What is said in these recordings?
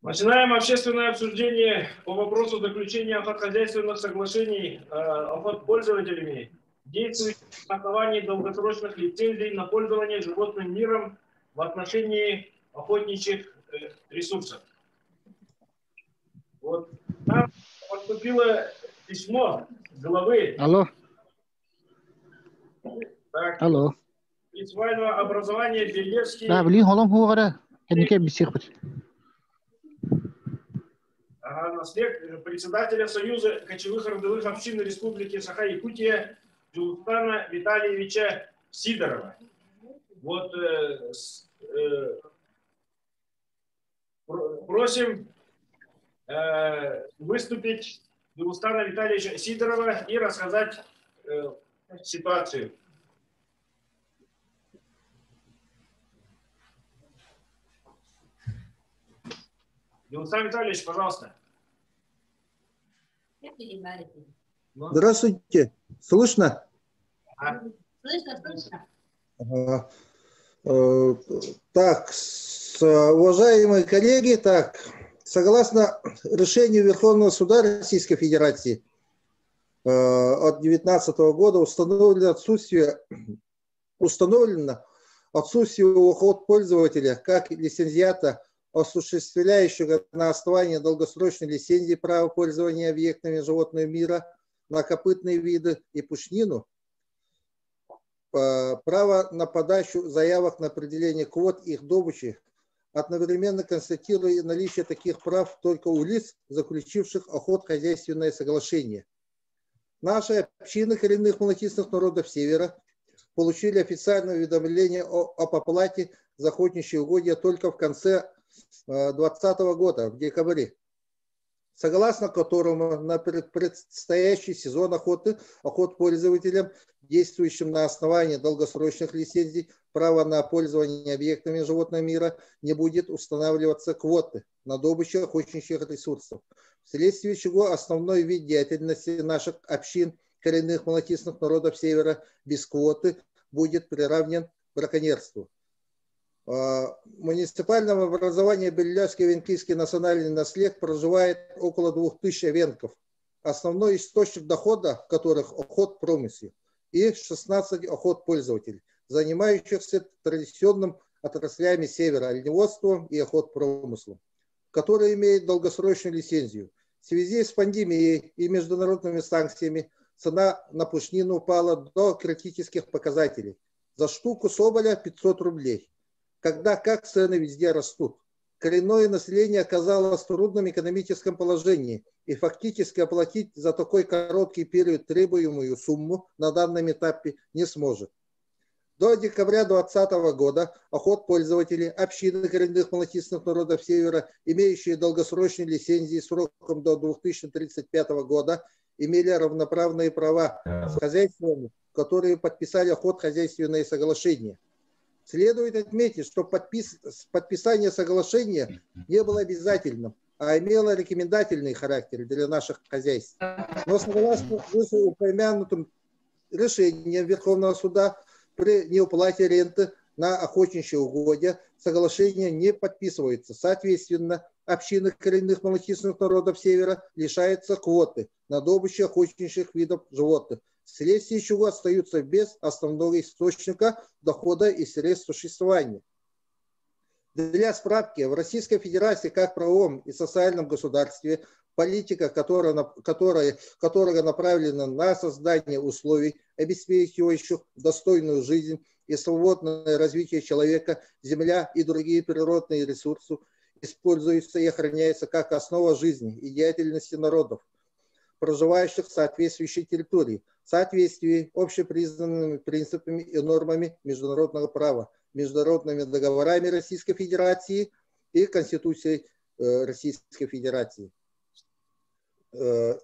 Начинаем общественное обсуждение по вопросу заключения охотхозяйственных соглашений охотпользователями, действующих на основании долгосрочных лицензий на пользование животным миром в отношении охотничьих ресурсов. Вот нам поступило письмо главы. Алло. Так, Алло. муниципального образования Бельевский. Да, блин, холом хугара. Кеннике бисихбит. Наслед председателя Союза кочевых родовых общин Республики Саха-Якутия Джилстана Витальевича Сидорова. Вот просим выступить Джилстана Витальевича Сидорова и рассказать ситуацию. Джилстан Витальевич, пожалуйста. Здравствуйте. Слышно? Слышно. Так, уважаемые коллеги, согласно решению Верховного суда Российской Федерации от 2019 года установлено отсутствие у охотпользователя как лицензиата, осуществляющего на основании долгосрочной лицензии право пользования объектами животного мира на копытные виды и пушнину, право на подачу заявок на определение квот их добычи, одновременно констатируя наличие таких прав только у лиц, заключивших охотхозяйственное соглашение. Наши общины коренных малотисных народов Севера получили официальное уведомление об оплате за охотничьи угодья только в конце 2020 года, в декабре, согласно которому на предстоящий сезон охоты охотпользователям, действующим на основании долгосрочных лицензий, право на пользование объектами животного мира не будет устанавливаться квоты на добычу охотничьих ресурсов, вследствие чего основной вид деятельности наших общин коренных малотисных народов Севера без квоты будет приравнен к браконьерству. В муниципальном образовании Белявский Венкийский национальный наслед проживает около 2000 венков, основной источник дохода которых охотпромысел, и 16 охотпользователей, занимающихся традиционным отраслями Севера, оленеводством и охотпромыслом, которые имеют долгосрочную лицензию. В связи с пандемией и международными санкциями цена на пушнину упала до критических показателей. За штуку соболя 500 рублей. Когда как цены везде растут. Коренное население оказалось в трудном экономическом положении и фактически оплатить за такой короткий период требуемую сумму на данном этапе не сможет. До декабря 2020 года охотпользователи общины коренных малотисных народов Севера, имеющие долгосрочные лицензии сроком до 2035 года, имели равноправные права с хозяйствами, которые подписали охотхозяйственные соглашения. Следует отметить, что подписание соглашения не было обязательным, а имело рекомендательный характер для наших хозяйств. Но согласно вышеупомянутым решениям Верховного суда, при неуплате ренты на охотничьи угодья соглашение не подписывается. Соответственно, общины коренных малотисных народов Севера лишаются квоты на добычу охотничьих видов животных, вследствие чего остаются без основного источника дохода и средств существования. Для справки, в Российской Федерации как правовом и социальном государстве политика, которая направлена на создание условий, обеспечивающих достойную жизнь и свободное развитие человека, земля и другие природные ресурсы, используются и охраняются как основа жизни и деятельности народов, проживающих в соответствующей территории, в соответствии с общепризнанными принципами и нормами международного права, международными договорами Российской Федерации и Конституцией Российской Федерации. Я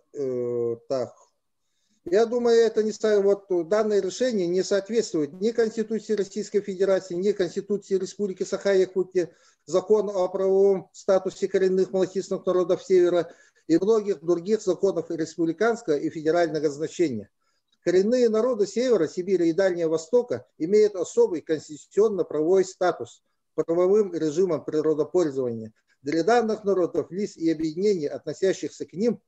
думаю, данное решение не соответствует ни Конституции Российской Федерации, ни Конституции Республики Саха-Якутия, Закону о правовом статусе коренных малотисных народов Севера и многих других законов республиканского и федерального значения. Коренные народы Севера, Сибири и Дальнего Востока имеют особый конституционно-правовой статус правовым режимом природопользования, Для данных народов, лиц и объединений, относящихся к ним,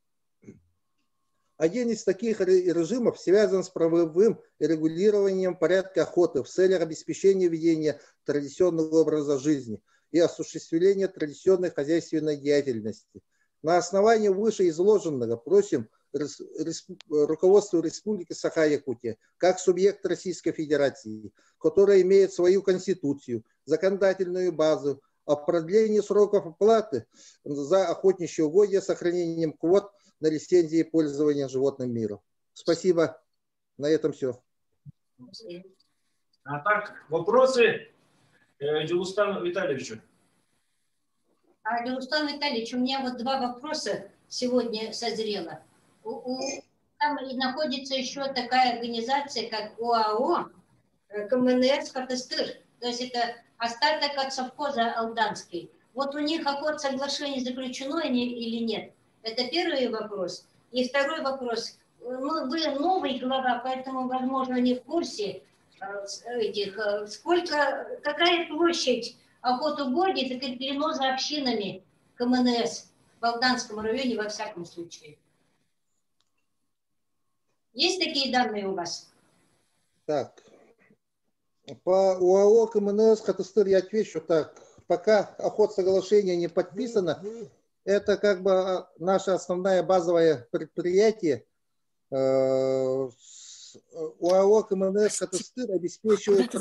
один из таких режимов связан с правовым регулированием порядка охоты в целях обеспечения ведения традиционного образа жизни и осуществления традиционной хозяйственной деятельности. На основании вышеизложенного просим руководство Республики Саха-Якутия, как субъект Российской Федерации, которая имеет свою конституцию, законодательную базу, о продлении сроков оплаты за охотничьи угодья с сохранением квот на лицензии пользования животным миром. Спасибо. На этом все. А так, вопросы Дилустану Витальевичу. Дилустан Витальевич, у меня вот два вопроса сегодня созрело. Там находится еще такая организация, как ОАО, КМНС Хатыстыр. То есть это остаток от совхоза Алданский. Вот у них соглашение заключено или нет? Это первый вопрос. И второй вопрос. Вы новый глава, поэтому, возможно, не в курсе какая площадь охотугодий закреплено за общинами КМНС в Алданском районе во всяком случае. Есть такие данные у вас? Так. По УАО КМНС Хатыстыр я отвечу так. Пока охотсоглашение не подписано, это как бы наше основное базовое предприятие. УАО КМНС Хатыстыр обеспечивает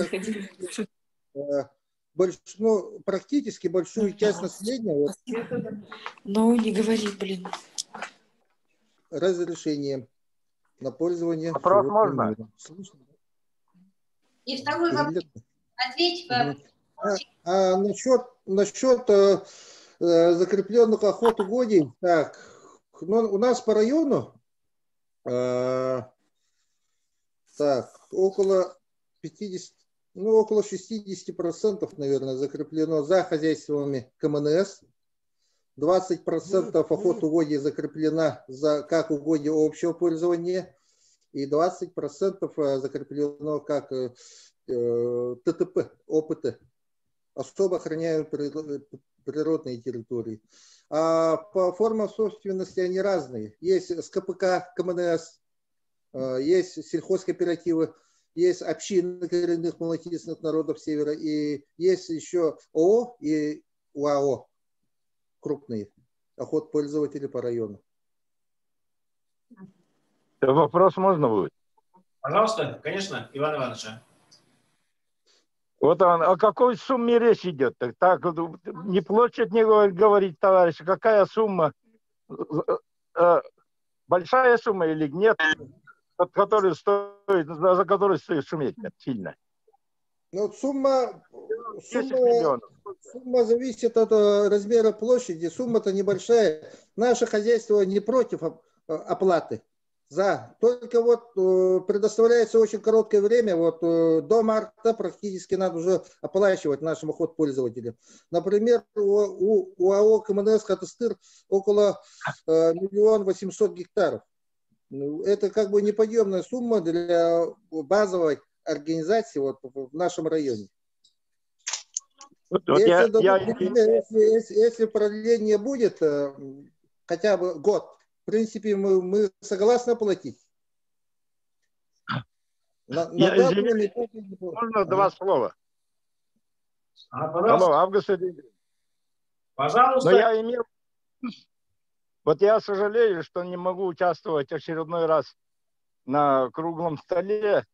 практически большую часть населения. Ну, не говори, блин. Разрешение на пользование. Вопрос можно? И второй вопрос. Ответь, насчет закрепленных охотугодий. Так, ну, у нас по району так, около 50, ну, около 60%, наверное, закреплено за хозяйствами КМНС. 20% охотугодий закреплено как угодья общего пользования. И 20% закреплено как ТТП, ОПТ, особо охраняемые природные территории. А по формам собственности они разные. Есть СКПК, КМНС, есть сельхозкооперативы, есть общины коренных малочисленных народов Севера, и есть еще ООО и УАО, крупные охотпользователи по району. Вопрос можно будет? Пожалуйста, конечно, Иван Иванович. Вот о какой сумме речь идет? Так, не площадь не говорить, товарищ, какая сумма? Большая сумма или нет? За которую стоит шуметь сильно? Ну, сумма зависит от размера площади. Сумма-то небольшая. Наше хозяйство не против оплаты. Только вот предоставляется очень короткое время, вот до марта практически надо уже оплачивать нашим охотпользователям. Например, у УАО КМНС Хатыстыр около 1 800 000 гектаров. Это как бы неподъемная сумма для базовой организации вот в нашем районе. Если продление будет хотя бы год, в принципе, мы согласны платить. Можно два слова? Пожалуйста. Алло, Август. Пожалуйста. Но я сожалею, что не могу участвовать очередной раз на круглом столе.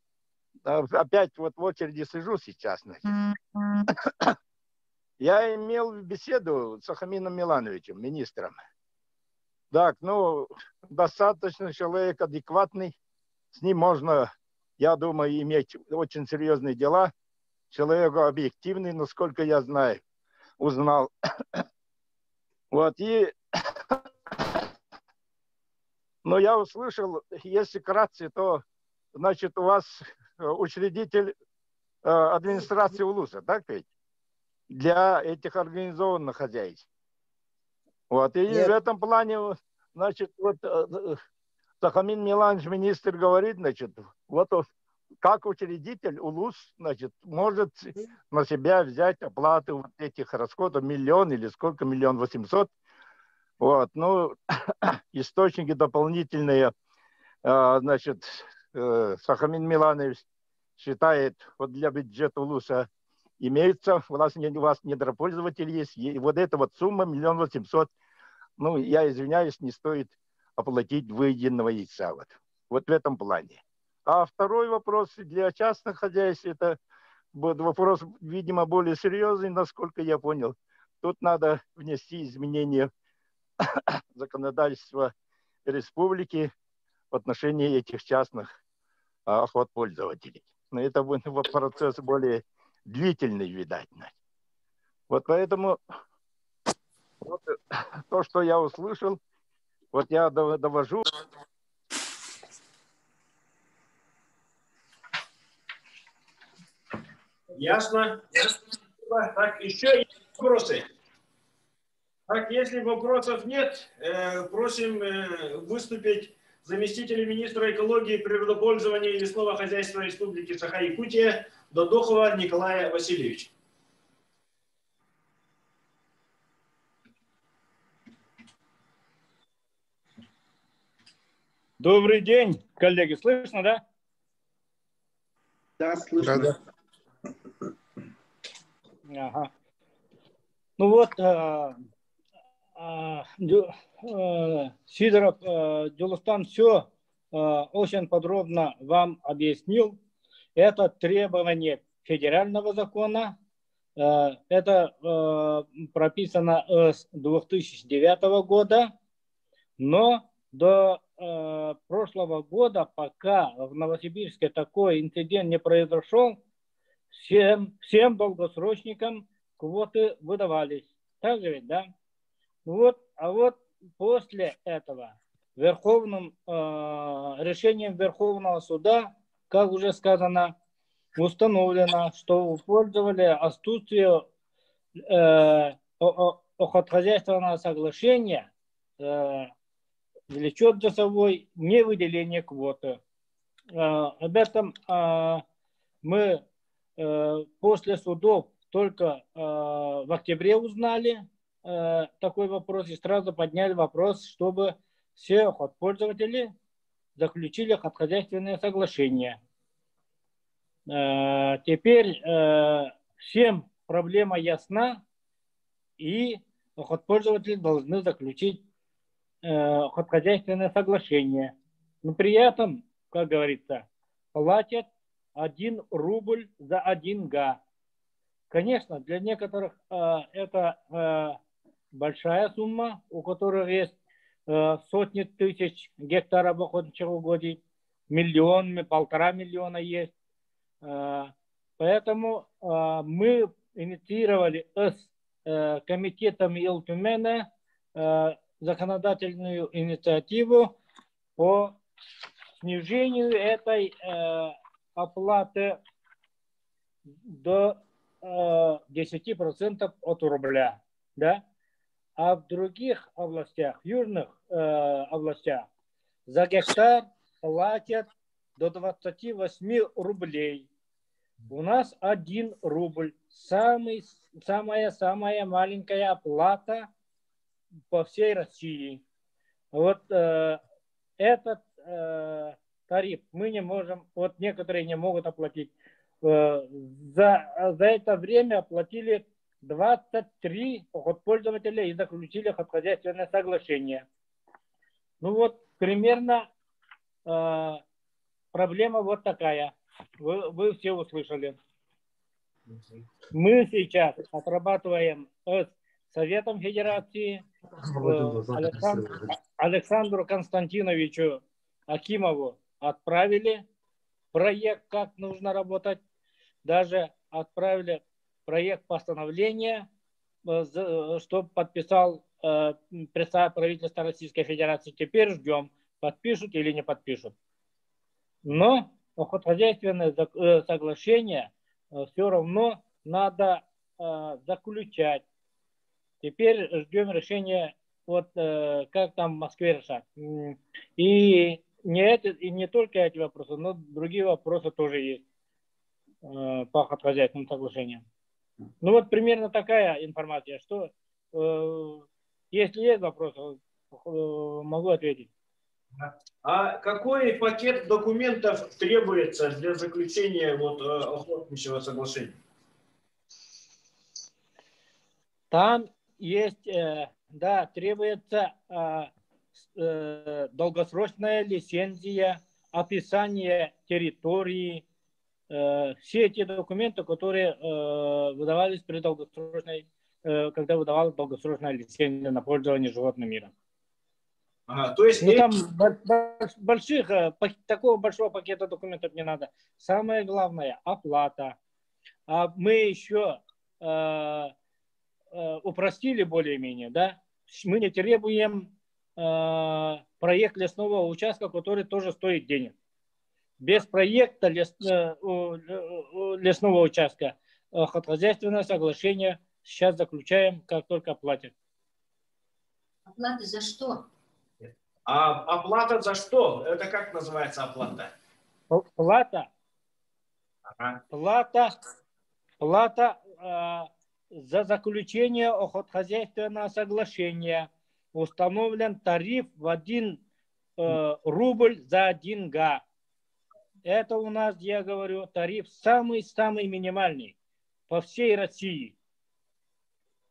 Опять вот в очереди сижу сейчас. Я имел беседу с Сахамином Милановичем, министром. Так, ну, достаточно человек адекватный. С ним можно, я думаю, иметь очень серьезные дела. Человек объективный, насколько я знаю, узнал. Вот, но я услышал, если вкратце, то, значит, у вас учредитель администрации УЛУСа, так ведь? Для этих организованных хозяйств. Вот, и в этом плане, значит, вот Сахамин Миланович, министр, говорит, значит, вот как учредитель УЛУС, значит, может на себя взять оплату вот этих расходов 1 миллион или сколько, 1 800 000. Вот, ну, источники дополнительные, значит, Сахамин Миланович считает, вот для бюджета УЛУСа имеется, у вас недропользователь есть, и вот эта вот сумма 1 800 000, ну, я извиняюсь, не стоит оплатить выеденного яйца. Вот в этом плане. А второй вопрос для частных хозяйств, это вопрос, видимо, более серьезный, насколько я понял. Тут надо внести изменения в законодательство республики в отношении этих частных охотпользователей. Но это будет процесс более длительный, видать. Вот поэтому вот, то, что я услышал, вот я довожу. Ясно. Так, еще есть вопросы? Так, если вопросов нет, просим выступить заместителя министра экологии, природопользования и лесного хозяйства Республики Саха-Якутия Додохова Николая Васильевича. Добрый день, коллеги. Слышно, да? Да, слышно. Ага. Ну вот, Сидоров Дюлустан все очень подробно вам объяснил. Это требование федерального закона. Это прописано с 2009 года. Но до прошлого года, пока в Новосибирске такой инцидент не произошел, всем долгосрочникам квоты выдавались. Так же ведь, да? Вот, а вот после этого решением Верховного суда, как уже сказано, установлено, что у пользователя отсутствие охотхозяйственного соглашения влечет за собой невыделение квоты. Об этом мы после судов только в октябре узнали такой вопрос и сразу подняли вопрос, чтобы все охотпользователи заключили охотхозяйственное соглашение. Теперь всем проблема ясна, и охотпользователи должны заключить охотхозяйственное соглашение. Но при этом, как говорится, платят 1 рубль за 1 га. Конечно, для некоторых это большая сумма, у которых есть сотни тысяч гектаров охотничьих угодий, 1 миллион, 1,5 миллиона есть. Поэтому мы инициировали с комитетом Елтумена законодательную инициативу по снижению этой оплаты до 10% от рубля. Да? А в других областях, южных областях, за гектар платят до 28 рублей. У нас 1 рубль. Самая маленькая оплата по всей России. Вот этот тариф мы не можем, вот некоторые не могут оплатить. За это время оплатили 23 охотпользователя и заключили охотхозяйственное соглашение. Ну вот примерно проблема вот такая. Вы все услышали. Мы сейчас отрабатываем с Советом Федерации, Александру Константиновичу Акимову отправили проект, как нужно работать. Даже отправили проект постановления, чтобы подписал правительство Российской Федерации. Теперь ждем, подпишут или не подпишут. Но охотхозяйственное соглашение все равно надо заключать. Теперь ждем решения, вот как там в Москве решат. И и не только эти вопросы, но другие вопросы тоже есть по охотхозяйственным соглашениям. Ну вот примерно такая информация, что если есть вопросы, могу ответить. А какой пакет документов требуется для заключения вот, охотничьего соглашения? Там есть, да, требуется долгосрочная лицензия, описание территории, все эти документы, которые выдавались при долгосрочной, когда выдавалась долгосрочная лицензия на пользование животным миром. Ага, то есть ну, там такого большого пакета документов не надо. Самое главное – оплата. А мы еще упростили более-менее, да? Мы не требуем проект лесного участка, который тоже стоит денег. Без проекта лесного участка охотхозяйственное соглашение сейчас заключаем, как только платят. Оплата за что? А оплата за что? Это как называется оплата? Плата. Ага. Плата за заключение охотхозяйственного соглашения. Установлен тариф в 1 рубль за 1 га. Это у нас, я говорю, тариф самый-самый минимальный по всей России.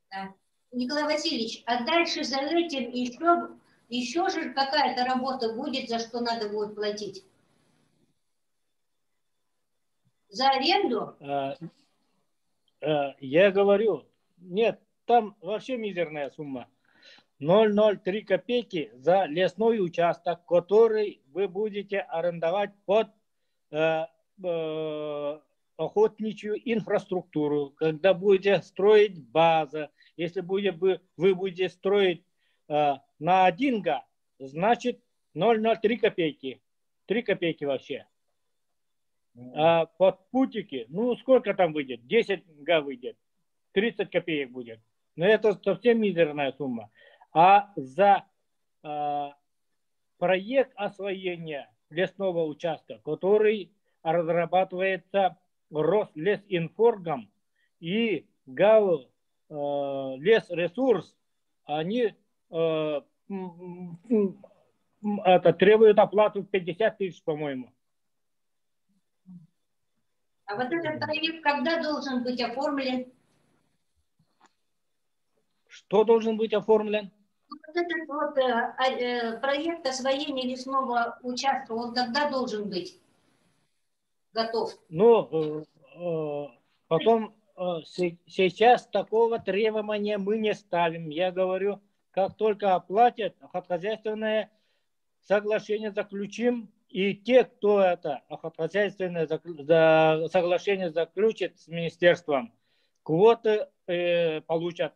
Да. Николай Васильевич, а дальше за этим еще же какая-то работа будет, за что надо будет платить? За аренду? Я говорю, нет, там вообще мизерная сумма. 0,03 копейки за лесной участок, который вы будете арендовать под охотничью инфраструктуру, когда будете строить базу. Если вы будете строить на 1 га, значит 0,03 копейки. 3 копейки вообще. А под путики, ну сколько там выйдет? 10 га выйдет. 30 копеек будет. Но это совсем мизерная сумма. А за проект освоения лесного участка, который разрабатывается Рослесинформом и ГАУ Лесресурс, они требуют оплату 50 тысяч, по-моему. А вот этот проект когда должен быть оформлен? Что должен быть оформлен? Вот этот вот проект освоения лесного участка, он когда должен быть готов? Ну, потом сейчас такого требования мы не ставим. Я говорю, как только оплатят, охотхозяйственное соглашение заключим, и те, кто это охотхозяйственное соглашение заключит с министерством, квоты получат.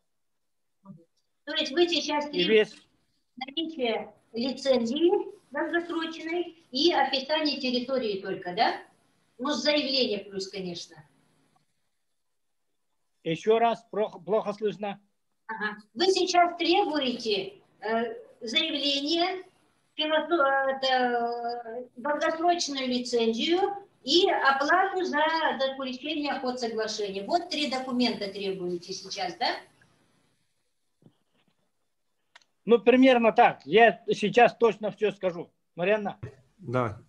То есть вы сейчас требуете наличие лицензии долгосрочной и описание территории только, да? Ну, с заявлением плюс, конечно. Еще раз, плохо слышно. Ага. Вы сейчас требуете заявление, долгосрочную лицензию и оплату за заключение охотсоглашения. Вот 3 документа требуете сейчас, да? Ну, примерно так. Я сейчас точно все скажу. Марьяна? Да.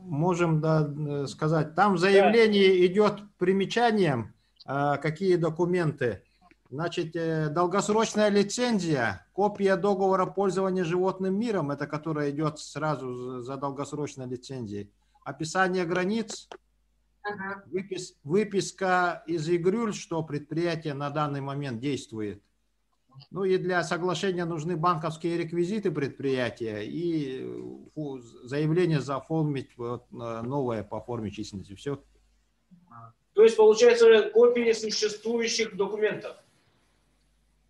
Можем сказать. Там в заявлении идет примечанием, какие документы. Значит, долгосрочная лицензия, копия договора пользования животным миром, это которая идет сразу за долгосрочной лицензией. Описание границ, выписка из ИГРЮЛЬ, что предприятие на данный момент действует. Ну и для соглашения нужны банковские реквизиты предприятия и заявление заоформить новое по форме численности. Все. То есть получается копии существующих документов?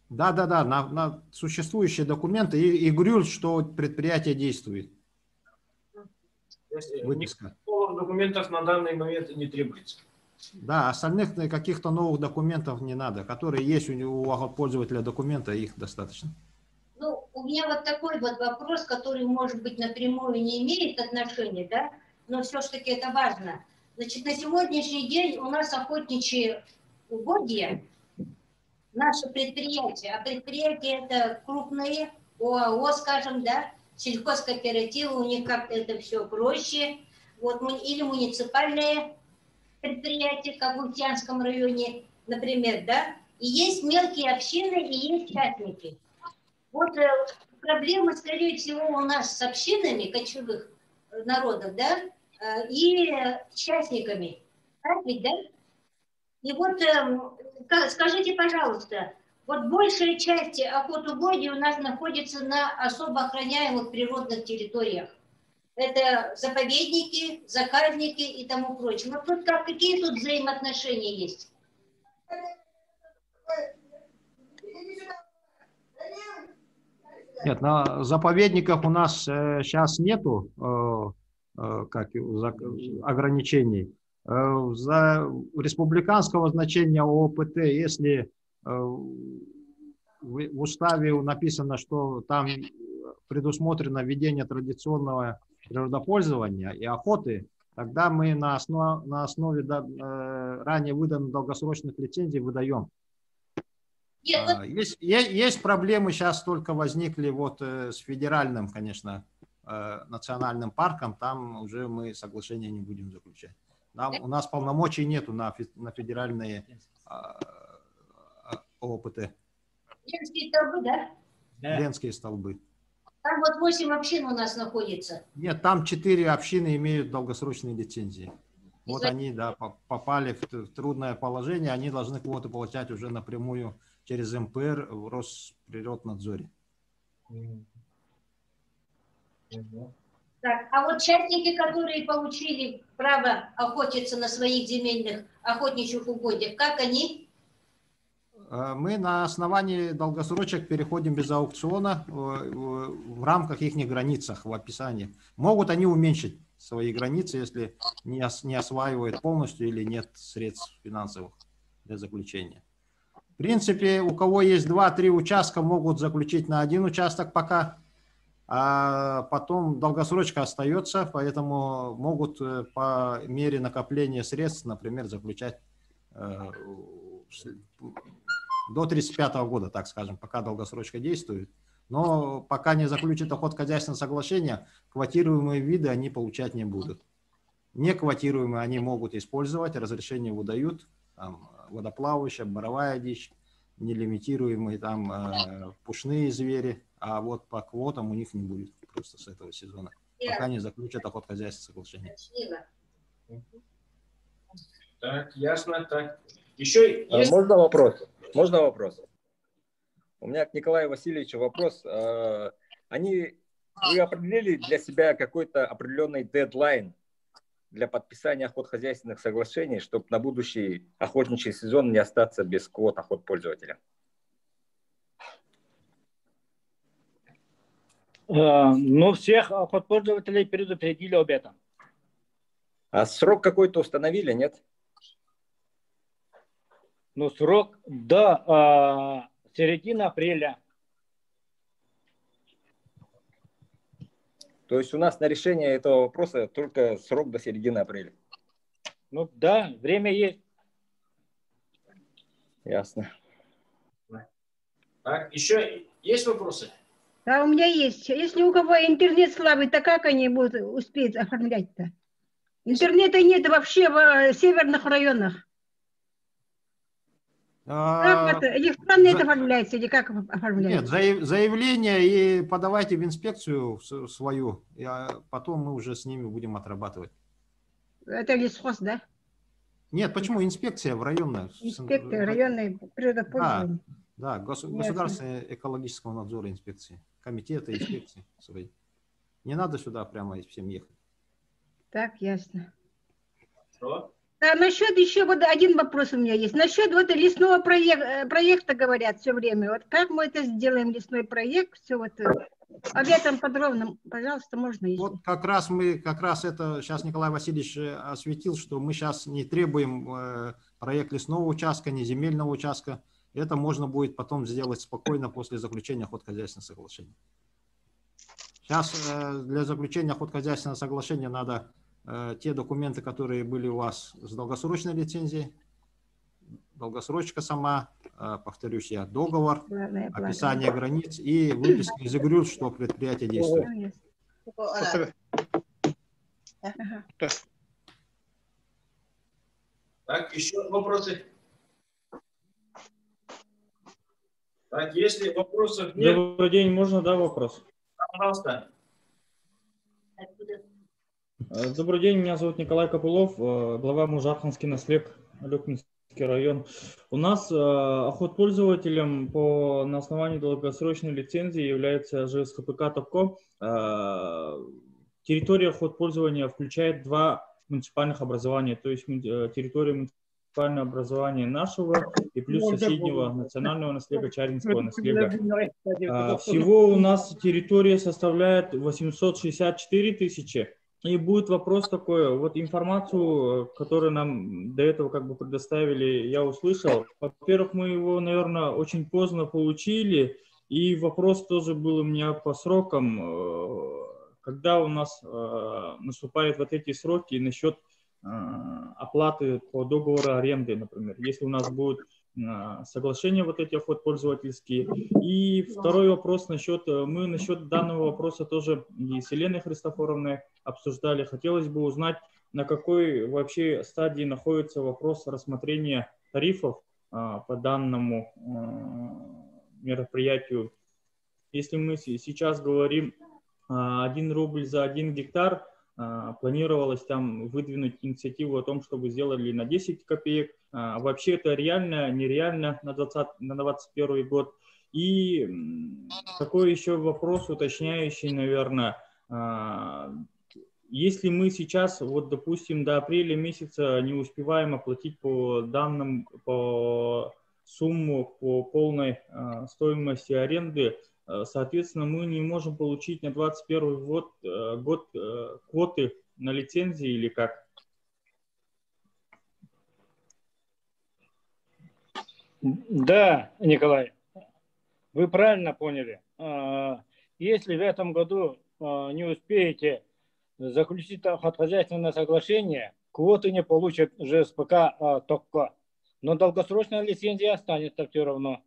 Да, на существующие документы и ИГРЮЛЬ, что предприятие действует. Выписка. Новых документов на данный момент не требуется. Да, остальных каких-то новых документов не надо, которые есть у пользователя документа, их достаточно. Ну, у у меня вот такой вот вопрос, который, может быть, напрямую не имеет отношения, да, но все-таки это важно. Значит, на сегодняшний день у нас охотничьи угодья, наши предприятия, а предприятия это крупные, ОАО, скажем, да, сельхозкооперативы, у них как-то это все проще, вот, или муниципальные предприятия, как в Ульяновском районе, например, да, и есть мелкие общины, и есть частники. Вот проблемы, скорее всего, у нас с общинами кочевых народов, да, и частниками. Так ведь, да? И вот скажите, пожалуйста, вот большая часть охотугодий у нас находится на особо охраняемых природных территориях. Это заповедники, заказники и тому прочее. Вот тут какие тут взаимоотношения есть? Нет, на заповедниках у нас сейчас нету ограничений. За республиканского значения ООПТ, если в уставе написано, что там предусмотрено ведение традиционного природопользования и охоты, тогда мы на основе ранее выданных долгосрочных лицензий выдаем. Есть проблемы сейчас только возникли вот с федеральным, конечно, национальным парком, там уже мы соглашения не будем заключать. У нас полномочий нету на федеральные ООПТ. Ленские столбы, да? Ленские столбы. Там вот 8 общин у нас находится. Нет, там 4 общины имеют долгосрочные лицензии. Вот они, да, попали в трудное положение, они должны квоты получать уже напрямую через МПР в Росприроднадзоре. Так, а вот частники, которые получили право охотиться на своих земельных охотничьих угодьях, как они? Мы на основании долгосрочек переходим без аукциона в рамках их границах, в описании. Могут они уменьшить свои границы, если не осваивают полностью или нет средств финансовых для заключения. В принципе, у кого есть 2-3 участка, могут заключить на один участок пока, а потом долгосрочка остается, поэтому могут по мере накопления средств, например, заключать до 35 года, так скажем, пока долгосрочка действует. Но пока не заключат охотхозяйственное соглашение, квотируемые виды они получать не будут. Неквотируемые они могут использовать, разрешение выдают, там, водоплавающая, боровая дичь, нелимитируемые там пушные звери, а вот по квотам у них не будет просто с этого сезона, пока не заключат охотхозяйственное соглашение. Так, ясно, так. Еще есть... Можно вопрос? Можно вопрос? У меня к Николаю Васильевичу вопрос. Вы определили для себя какой-то определенный дедлайн для подписания охотхозяйственных соглашений, чтобы на будущий охотничий сезон не остаться без квот охотпользователя? Ну, всех охотпользователей предупредили об этом. А срок какой-то установили, нет? Ну, срок до середины апреля. То есть у нас на решение этого вопроса только срок до середины апреля. Ну да, время есть. Ясно. Так, еще есть вопросы? Да, у меня есть. Если у кого интернет слабый, то как они будут успеть оформлять-то? Интернета нет вообще в северных районах. Как это? Электронно это оформляется или как оформляется? Нет, заявление и подавайте в инспекцию свою, а потом мы уже с ними будем отрабатывать. Это лесхоз, да? Нет, почему? Инспекция в районная. Инспекция районной природопользования. Да, государственного экологического надзора инспекции. Комитеты, инспекции свои. Не надо сюда прямо всем ехать. Так, ясно. Что? Да, насчет еще вот один вопрос у меня есть. Насчет вот лесного проекта говорят все время. Вот как мы это сделаем, лесной проект, все вот об этом подробно, пожалуйста, можно. Если... Вот как раз это сейчас Николай Васильевич осветил, что мы сейчас не требуем проект лесного участка, не земельного участка. Это можно будет потом сделать спокойно после заключения охотхозяйственного соглашения. Сейчас для заключения охотхозяйственного соглашения надо те документы, которые были у вас с долгосрочной лицензией, долгосрочка сама, повторюсь я, договор, описание границ и выписка из ИГРЮ, что предприятие действует. Так, еще вопросы? Так, если вопросов нет... Добрый день, можно, да, вопрос? Пожалуйста. Добрый день, меня зовут Николай Копылов, глава Мужарханский наслег, Алекминский район. У нас охотпользователем на основании долгосрочной лицензии является ЖСХПК ТОПКО. Территория охотпользования включает 2 муниципальных образования, то есть территория муниципального образования нашего и плюс соседнего национального наслега, Чаринского наслега. Всего у нас территория составляет 864 тысячи. И будет вопрос такой, вот информацию, которую нам до этого как бы предоставили, я услышал. Во-первых, мы его, наверное, очень поздно получили, и вопрос тоже был у меня по срокам, когда у нас наступают вот эти сроки насчет оплаты по договору аренды, например, если у нас будет соглашения вот эти охотпользовательские. И второй вопрос насчет данного вопроса тоже и с Еленой Христофоровной обсуждали. Хотелось бы узнать, на какой вообще стадии находится вопрос рассмотрения тарифов по данному мероприятию. Если мы сейчас говорим 1 рубль за 1 гектар, планировалось там выдвинуть инициативу о том, чтобы сделали на 10 копеек. Вообще это реально, нереально на 2021 год. И такой еще вопрос уточняющий, наверное. Если мы сейчас, вот допустим, до апреля месяца не успеваем оплатить по сумму по полной стоимости аренды, соответственно, мы не можем получить на 2021 год квоты на лицензии или как? Да, Николай, вы правильно поняли. Если в этом году не успеете заключить охотхозяйственное соглашение, квоты не получат ЖСПК ТОПКО. Но долгосрочная лицензия останется все равно.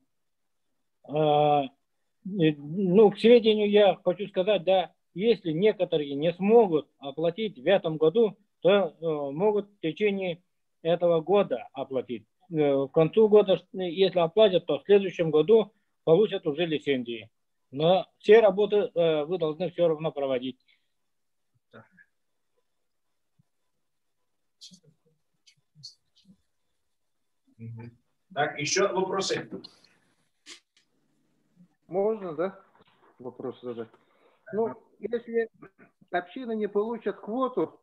Ну, к сведению я хочу сказать, да, если некоторые не смогут оплатить в этом году, то могут в течение этого года оплатить. К концу года, если оплатят, то в следующем году получат уже лицензии. Но все работы вы должны все равно проводить. Так, еще вопросы? Можно, да, вопрос задать? Ну, если общины не получат квоту,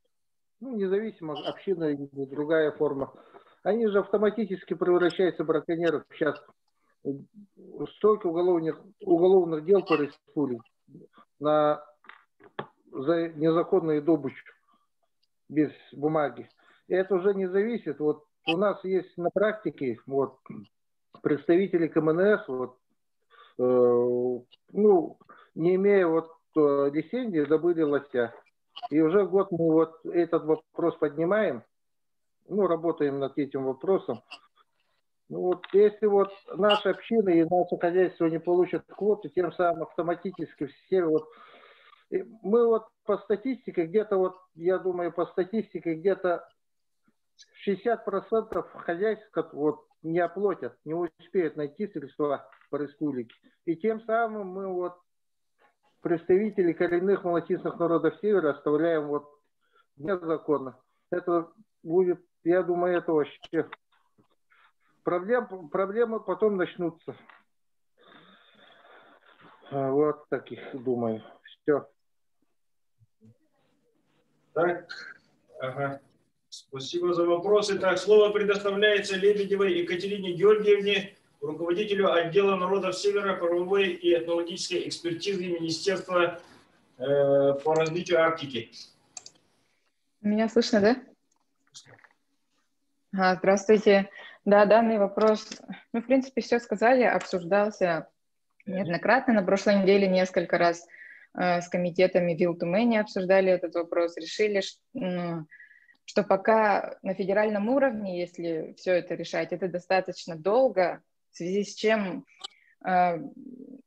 ну, независимо, община или другая форма, они же автоматически превращаются в браконьеров. Сейчас столько уголовных дел по республике за незаконную добычу без бумаги. И это уже не зависит. Вот у нас есть на практике вот, представители КМНС, вот, ну, не имея вот лицензии, добыли лося. И уже год мы вот этот вопрос поднимаем, ну, работаем над этим вопросом. Ну, вот если вот наши общины и наше хозяйство не получат квоты, тем самым автоматически все вот... Мы вот по статистике где-то вот, я думаю, по статистике где-то 60% хозяйств вот не оплатят, не успеют найти средства по республике. И тем самым мы вот представителей коренных малочисленных народов Севера оставляем вот незаконно. Это будет, я думаю, это вообще проблемы потом начнутся. Вот таких, думаю. Все. Так, ага. Спасибо за вопросы. Так, слово предоставляется Лебедевой Екатерине Георгиевне, руководителю отдела народов Севера правовой и этнологической экспертизы Министерства по развитию Арктики. Меня слышно, да? Здравствуйте. Да, данный вопрос, ну, в принципе, все сказали, обсуждался неоднократно. На прошлой неделе несколько раз с комитетами Вилтумени обсуждали этот вопрос, решили, что пока на федеральном уровне, если все это решать, это достаточно долго, в связи с чем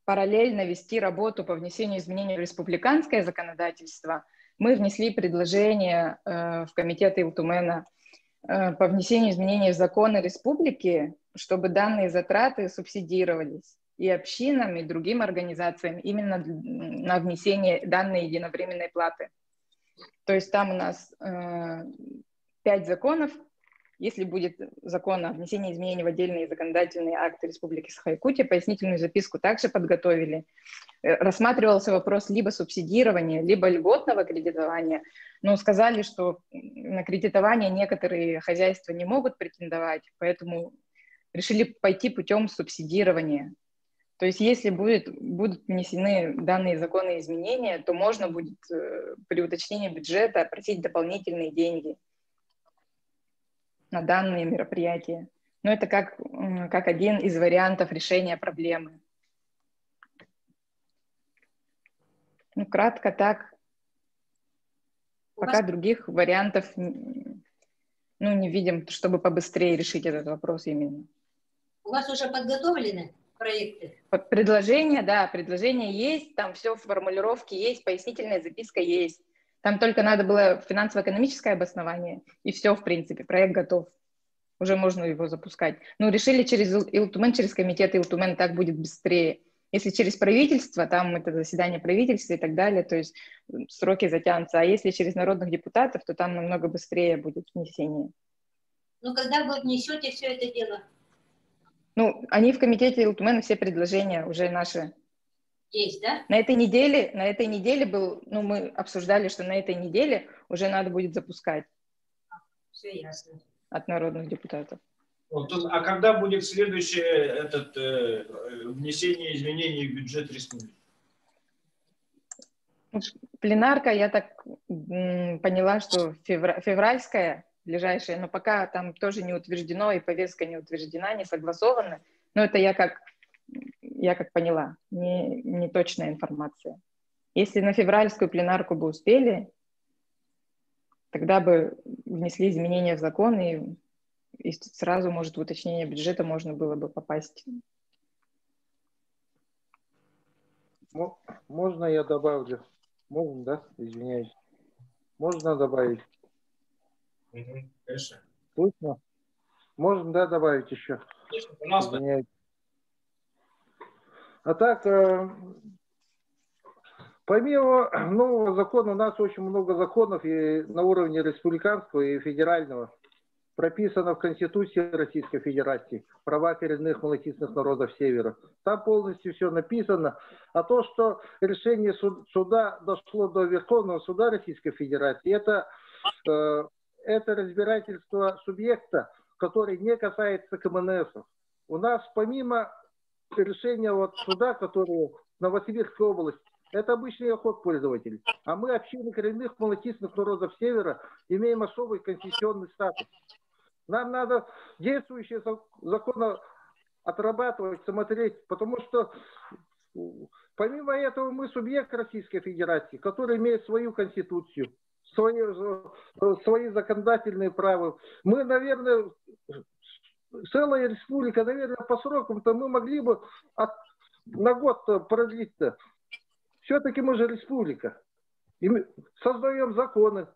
параллельно вести работу по внесению изменений в республиканское законодательство. Мы внесли предложение в комитет Вилтумена по внесению изменений в законы республики, чтобы данные затраты субсидировались и общинам, и другим организациям именно на внесение данной единовременной платы. То есть там у нас 5 законов. Если будет закон о внесении изменений в отдельные законодательные акты Республики Саха-Якутия, пояснительную записку также подготовили. Рассматривался вопрос либо субсидирования, либо льготного кредитования, но сказали, что на кредитование некоторые хозяйства не могут претендовать, поэтому решили пойти путем субсидирования. То есть если будут внесены данные законы и изменения, то можно будет при уточнении бюджета просить дополнительные деньги на данные мероприятия. Но это как один из вариантов решения проблемы. Ну, кратко так. Пока других вариантов не видим, чтобы побыстрее решить этот вопрос именно. У вас уже подготовлены проекты? Предложения, да, предложения есть, там все в формулировке есть, пояснительная записка есть. Там только надо было финансово-экономическое обоснование, и все, в принципе, проект готов. Уже можно его запускать. Но решили через Илтумен, через комитет Илтумен, так будет быстрее. Если через правительство, там это заседание правительства и так далее, то есть сроки затянутся. А если через народных депутатов, то там намного быстрее будет внесение. Ну, когда вы внесете все это дело? Ну, они в комитете Илтумена, все предложения уже наши. Есть, да? На этой неделе был, мы обсуждали, что на этой неделе уже надо будет запускать. Все ясно. От народных депутатов. А когда будет следующее внесение изменений в бюджет республики? Пленарка, я так поняла, что февральская, ближайшая, но пока там тоже не утверждено, и повестка не утверждена, не согласована. Но это я как поняла, не точная информация. Если на февральскую пленарку бы успели, тогда бы внесли изменения в закон, и сразу, может, в уточнение бюджета можно было бы попасть. Можно я добавлю? Можно, да? Извиняюсь. Можно добавить? Конечно. Точно? Можно, да, добавить еще? Конечно, пожалуйста. Извиняюсь. А так, помимо нового закона, у нас очень много законов и на уровне республиканского и федерального. Прописано в Конституции Российской Федерации права коренных малочисленных народов Севера. Там полностью все написано. А то, что решение суда дошло до Верховного суда Российской Федерации, это разбирательство субъекта, который не касается КМНСов. У нас помимо решения суда, которое в Новосибирской области, это обычный охотпользователь. А мы, общины коренных малочисленных народов Севера, имеем особый конституционный статус. Нам надо действующие законы отрабатывать, смотреть, потому что помимо этого мы субъект Российской Федерации, который имеет свою конституцию, свои законодательные права. Мы, наверное, целая республика, наверное, по срокам-то мы могли бы на год продлить-то. Все-таки мы же республика. И мы создаем законы.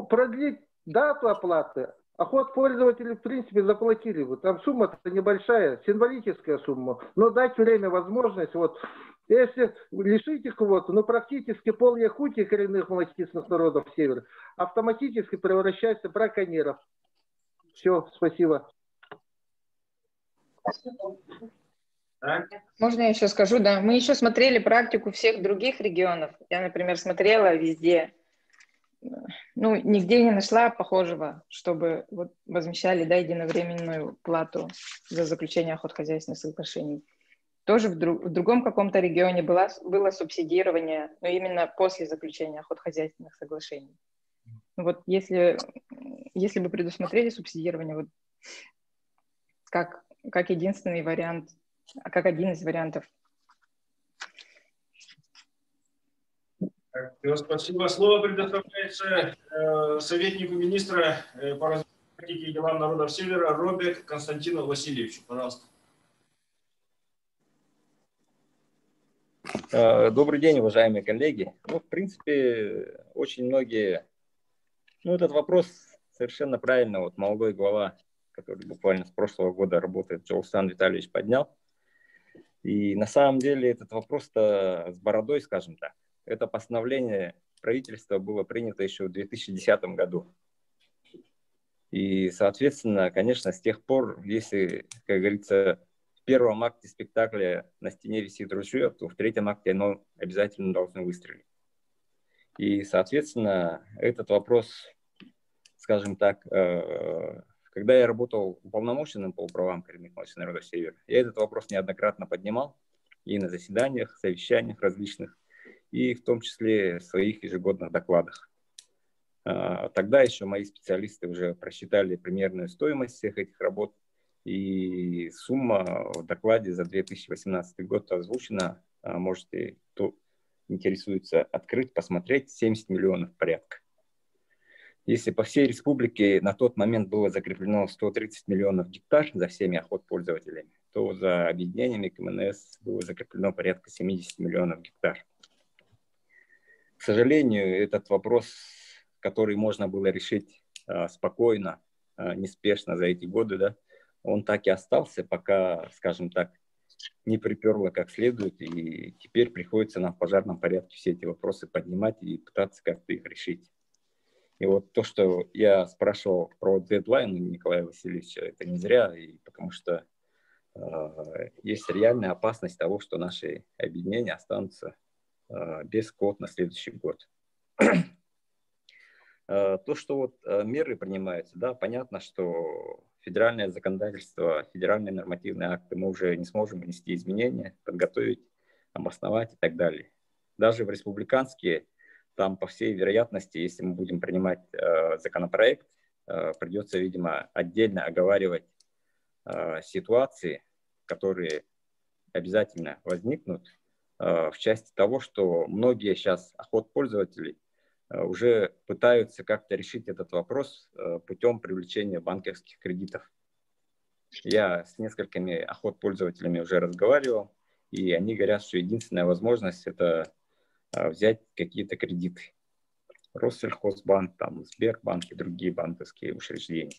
Продлить дату оплаты. Охотпользователи, в принципе, заплатили бы. Там сумма-то небольшая, символическая сумма. Но дать время, возможность. Если лишите кого-то, практически пол-Якутии коренных малочисленных народов Севера автоматически превращается в браконьеров. Все, спасибо. Можно я еще скажу? Да, мы еще смотрели практику всех других регионов. Я, например, смотрела везде. Нигде не нашла похожего, чтобы возмещали единовременную плату за заключение охотхозяйственных соглашений. Тоже в другом каком-то регионе было субсидирование, но именно после заключения охотхозяйственных соглашений. Если бы предусмотрели субсидирование, как единственный вариант, как один из вариантов. Спасибо. Слово предоставляется советнику министра по развитию и делам народов Севера Робек Константину Васильевичу. Пожалуйста. Добрый день, уважаемые коллеги. Ну, в принципе, очень многие... Ну, этот вопрос совершенно правильно. Вот молодой глава, который буквально с прошлого года работает, Джоусан Витальевич, поднял. И на самом деле этот вопрос-то с бородой, скажем так. Это постановление правительства было принято еще в 2010 году. И, соответственно, конечно, с тех пор, если, как говорится, в первом акте спектакля на стене висит ружье, то в третьем акте оно обязательно должно выстрелить. И, соответственно, этот вопрос, скажем так, когда я работал уполномоченным по правам коренных малочисленных народов Севера, я этот вопрос неоднократно поднимал и на заседаниях, совещаниях различных, и в том числе в своих ежегодных докладах. Тогда еще мои специалисты уже просчитали примерную стоимость всех этих работ, и сумма в докладе за 2018 год озвучена. Можете, кто интересуется, открыть, посмотреть, 70 миллионов порядка. Если по всей республике на тот момент было закреплено 130 миллионов гектар за всеми охотпользователями, то за объединениями КМНС было закреплено порядка 70 миллионов гектар. К сожалению, этот вопрос, который можно было решить спокойно, неспешно за эти годы, да, он так и остался, пока, скажем так, не приперло как следует, и теперь приходится нам в пожарном порядке все эти вопросы поднимать и пытаться как-то их решить. И вот то, что я спрашивал про дедлайн Николая Васильевича, это не зря, и потому что есть реальная опасность того, что наши объединения останутся без квот на следующий год. То, что вот меры принимаются, да, понятно, что федеральное законодательство, федеральные нормативные акты мы уже не сможем внести изменения, подготовить, обосновать и так далее. Даже в республиканские, там, по всей вероятности, если мы будем принимать законопроект, придется, видимо, отдельно оговаривать ситуации, которые обязательно возникнут в части того, что многие сейчас охотпользователи уже пытаются как-то решить этот вопрос путем привлечения банковских кредитов. Я с несколькими охотпользователями уже разговаривал, и они говорят, что единственная возможность – это взять какие-то кредиты. Россельхозбанк, там, Сбербанк и другие банковские учреждения.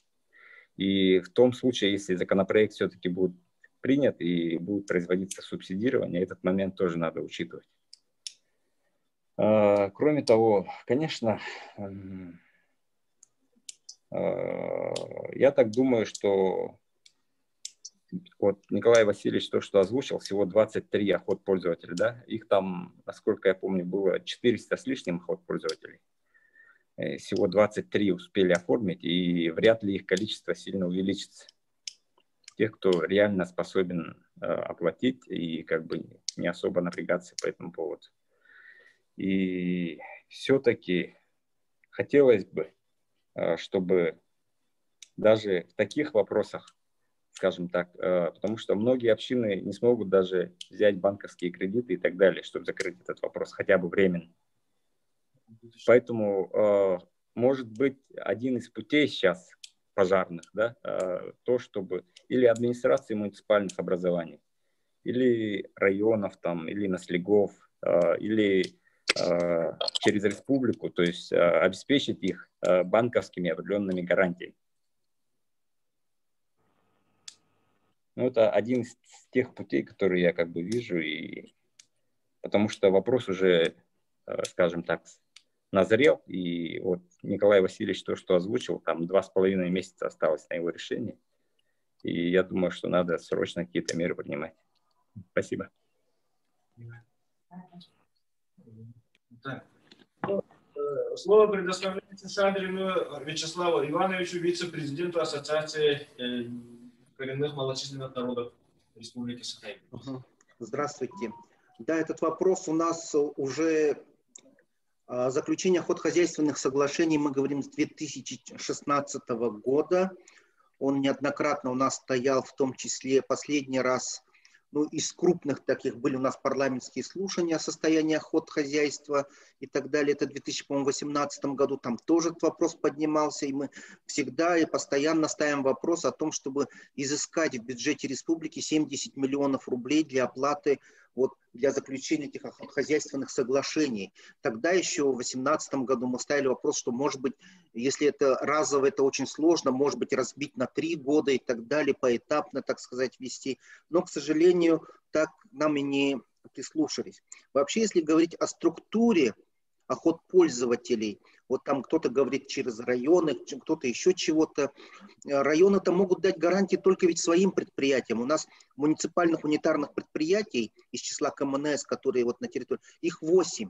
И в том случае, если законопроект все-таки будет принят и будет производиться субсидирование, этот момент тоже надо учитывать. Кроме того, конечно, я так думаю, что вот Николай Васильевич то, что озвучил, всего 23 охотпользователя, да, их там, насколько я помню, было 400 с лишним охотпользователей. Всего 23 успели оформить, и вряд ли их количество сильно увеличится. Тех, кто реально способен оплатить и как бы не особо напрягаться по этому поводу. И все-таки хотелось бы, чтобы даже в таких вопросах, скажем так, потому что многие общины не смогут даже взять банковские кредиты и так далее, чтобы закрыть этот вопрос, хотя бы временно. Поэтому, может быть, один из путей сейчас пожарных, да, то, чтобы или администрации муниципальных образований, или районов, там, или наслегов, или через республику, то есть обеспечить их банковскими определенными гарантиями. Ну, это один из тех путей, которые я как бы вижу, и потому что вопрос уже, скажем так, назрел, и вот Николай Васильевич то, что озвучил, там 2,5 месяца осталось на его решение, и я думаю, что надо срочно какие-то меры принимать. Спасибо. Так. Слово предоставляется Шадрину Вячеславу Ивановичу, вице-президенту Ассоциации коренных малочисленных народов Республики Саха. Здравствуйте. Да, этот вопрос у нас уже заключение охотхозяйственных соглашений, мы говорим, с 2016 года. Он неоднократно у нас стоял, в том числе последний раз, ну, из крупных таких были у нас парламентские слушания о состоянии охотхозяйства и так далее. Это в 2018 году, там тоже этот вопрос поднимался, и мы всегда и постоянно ставим вопрос о том, чтобы изыскать в бюджете республики 70 миллионов рублей для оплаты, вот, для заключения этих охотхозяйственных соглашений. Тогда еще в 2018 году мы ставили вопрос, что, может быть, если это разово, это очень сложно, может быть, разбить на 3 года и так далее, поэтапно, так сказать, вести. Но, к сожалению, так нам и не прислушались. Вообще, если говорить о структуре охотпользователей, вот там кто-то говорит через районы, кто-то еще чего-то. Районы-то могут дать гарантии только ведь своим предприятиям. У нас муниципальных унитарных предприятий из числа КМНС, которые вот на территории, их 8.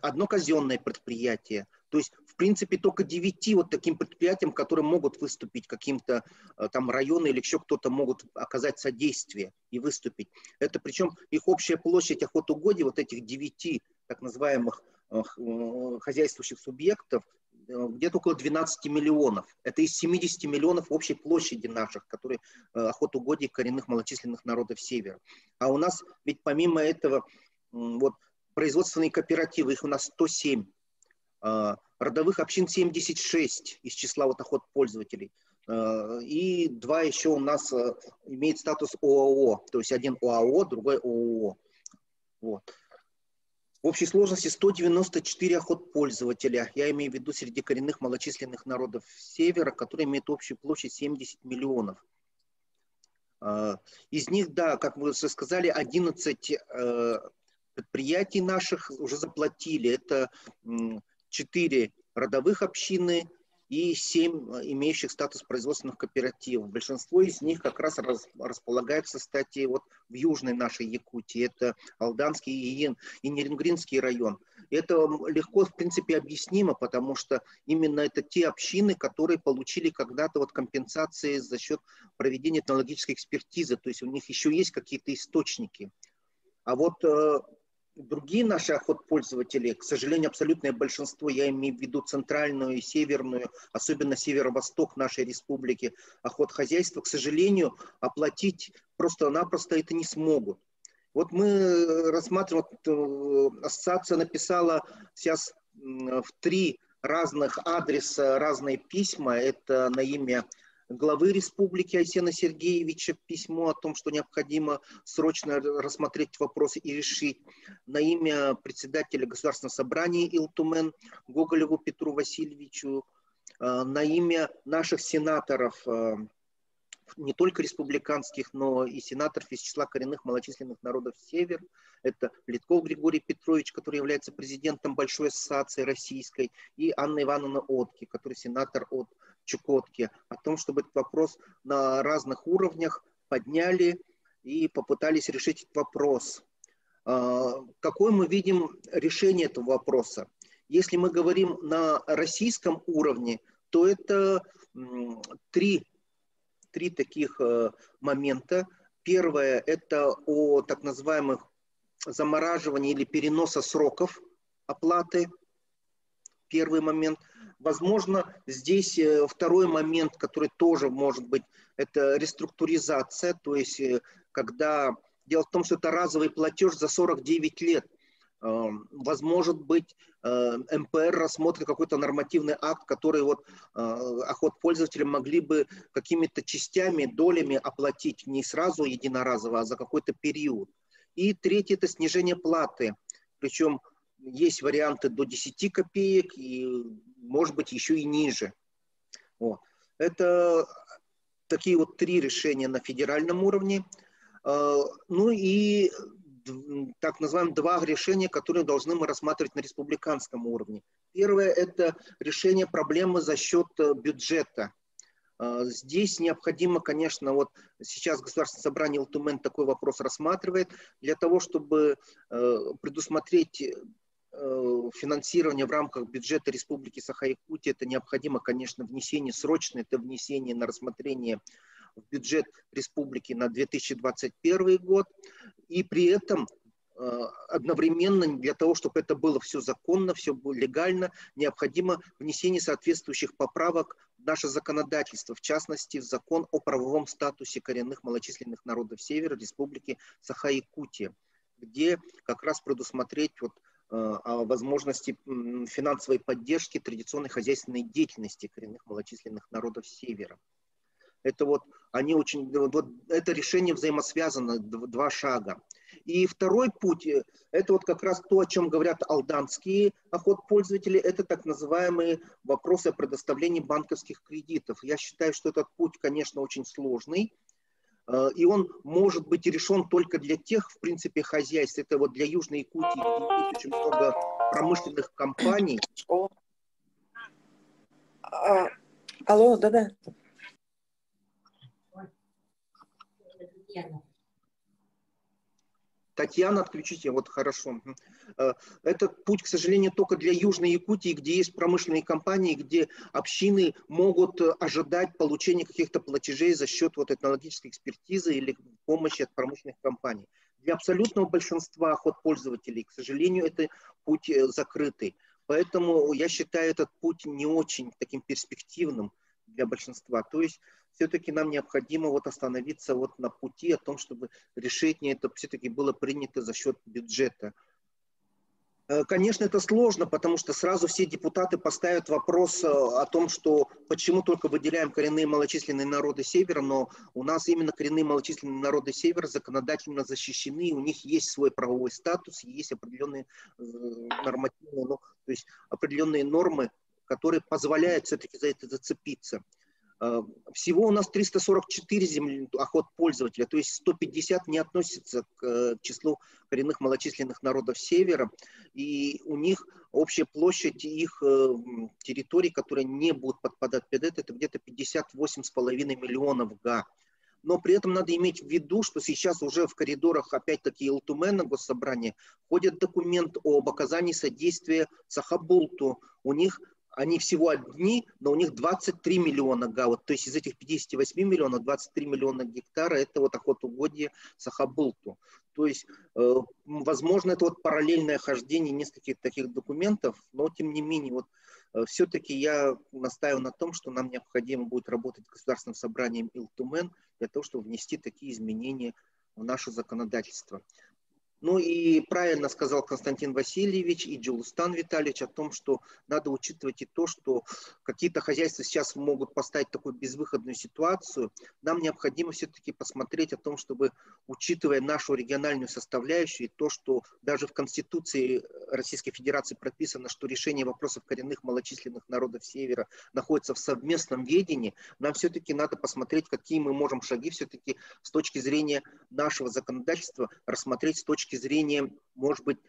Одно казенное предприятие. То есть, в принципе, только 9 вот таким предприятиям, которые могут выступить, каким-то там районы или еще кто-то могут оказать содействие и выступить. Это причем их общая площадь охотугодий, вот этих 9 так называемых хозяйствующих субъектов, где-то около 12 миллионов. Это из 70 миллионов общей площади наших, которые охотугодий коренных малочисленных народов Севера. А у нас ведь помимо этого вот производственные кооперативы, их у нас 107, родовых общин 76 из числа вот охотпользователей. И 2 еще у нас имеет статус ОАО, то есть один ОАО, другой ООО. Вот. В общей сложности 194 охотпользователя, я имею в виду среди коренных малочисленных народов Севера, которые имеют общую площадь 70 миллионов. Из них, да, как вы уже сказали, 11 предприятий наших уже заплатили. Это 4 родовых общины и 7 имеющих статус производственных кооперативов. Большинство из них как раз располагаются, кстати, вот в южной нашей Якутии. Это Алданский и Нерингринский район. Это легко, в принципе, объяснимо, потому что именно это те общины, которые получили когда-то вот компенсации за счет проведения этнологической экспертизы. То есть у них еще есть какие-то источники. А вот другие наши охотпользователи, к сожалению, абсолютное большинство, я имею в виду центральную и северную, особенно северо-восток нашей республики, охотхозяйства, к сожалению, оплатить просто-напросто это не смогут. Вот мы рассматриваем, вот, ассоциация написала сейчас в 3 разных адреса разные письма. Это на имя главы республики Айсена Сергеевича письмо о том, что необходимо срочно рассмотреть вопросы и решить. На имя председателя Государственного собрания Илтумен Гоголеву Петру Васильевичу. На имя наших сенаторов, не только республиканских, но и сенаторов из числа коренных малочисленных народов Север. Это Литков Григорий Петрович, который является президентом Большой ассоциации российской, и Анна Ивановна Отки, который сенатор от Чукотки, о том, чтобы этот вопрос на разных уровнях подняли и попытались решить этот вопрос. Какое мы видим решение этого вопроса? Если мы говорим на российском уровне, то это 3 таких момента. Первое – это о так называемых замораживании или переноса сроков оплаты. Первый момент. Возможно, здесь второй момент, который тоже может быть, это реструктуризация, то есть когда дело в том, что это разовый платеж за 49 лет. Возможно быть, МПР рассмотрит какой-то нормативный акт, который вот охотпользователи могли бы какими-то частями, долями оплатить не сразу единоразово, а за какой-то период. И третье – это снижение платы. Причем есть варианты до 10 копеек и, может быть, еще и ниже. Вот. Это такие вот 3 решения на федеральном уровне. Ну и так называемые 2 решения, которые должны мы рассматривать на республиканском уровне. Первое – это решение проблемы за счет бюджета. Здесь необходимо, конечно, вот сейчас Государственное собрание Илтумен такой вопрос рассматривает, для того, чтобы предусмотреть финансирование в рамках бюджета Республики Саха-Якутия, это необходимо, конечно, внесение срочное, это внесение на рассмотрение в бюджет республики на 2021 год. И при этом одновременно для того, чтобы это было все законно, все было легально, необходимо внесение соответствующих поправок в наше законодательство, в частности, в закон о правовом статусе коренных малочисленных народов Севера Республики Саха-Якутия, где как раз предусмотреть вот, о возможности финансовой поддержки традиционной хозяйственной деятельности коренных малочисленных народов Севера. Это вот они очень, вот это решение взаимосвязано, два шага. И второй путь, это вот как раз то, о чем говорят алданские охотпользователи, это так называемые вопросы о предоставлении банковских кредитов. Я считаю, что этот путь, конечно, очень сложный, и он может быть решен только для тех, в принципе, хозяйств. Это вот для Южной Якутии, где есть очень много промышленных компаний. Алло, да-да. Татьяна, отключите, вот хорошо. Этот путь, к сожалению, только для Южной Якутии, где есть промышленные компании, где общины могут ожидать получения каких-то платежей за счет вот этнологической экспертизы или помощи от промышленных компаний. Для абсолютного большинства охотпользователей, к сожалению, это путь закрытый. Поэтому я считаю этот путь не очень таким перспективным для большинства. То есть все-таки нам необходимо вот остановиться вот на пути о том, чтобы решение это все-таки было принято за счет бюджета. Конечно, это сложно, потому что сразу все депутаты поставят вопрос о том, что почему только выделяем коренные малочисленные народы Севера, но у нас именно коренные малочисленные народы Севера законодательно защищены, у них есть свой правовой статус, есть определенные нормативные, то есть определенные нормы, которые позволяют все-таки за это зацепиться. Всего у нас 344 охотпользователя, то есть 150 не относятся к числу коренных малочисленных народов Севера, и у них общая площадь их территорий, которые не будут подпадать под это где-то 58,5 миллионов га. Но при этом надо иметь в виду, что сейчас уже в коридорах, опять-таки, Илтумена госсобрания ходит документ об оказании содействия Сахабулту. У них они всего одни, но у них 23 миллиона га. Вот, то есть из этих 58 миллионов 23 миллиона гектара это вот охотугодье Сахабулту. То есть, возможно, это вот параллельное хождение нескольких таких документов, но тем не менее, вот все-таки я настаиваю на том, что нам необходимо будет работать с Государственным собранием Илтумен для того, чтобы внести такие изменения в наше законодательство. Ну и правильно сказал Константин Васильевич и Джулустан Витальевич о том, что надо учитывать и то, что какие-то хозяйства сейчас могут поставить такую безвыходную ситуацию. Нам необходимо все-таки посмотреть о том, чтобы, учитывая нашу региональную составляющую и то, что даже в Конституции Российской Федерации прописано, что решение вопросов коренных малочисленных народов Севера находится в совместном ведении, нам все-таки надо посмотреть, какие мы можем шаги все-таки с точки зрения нашего законодательства рассмотреть с точки зрения, может быть,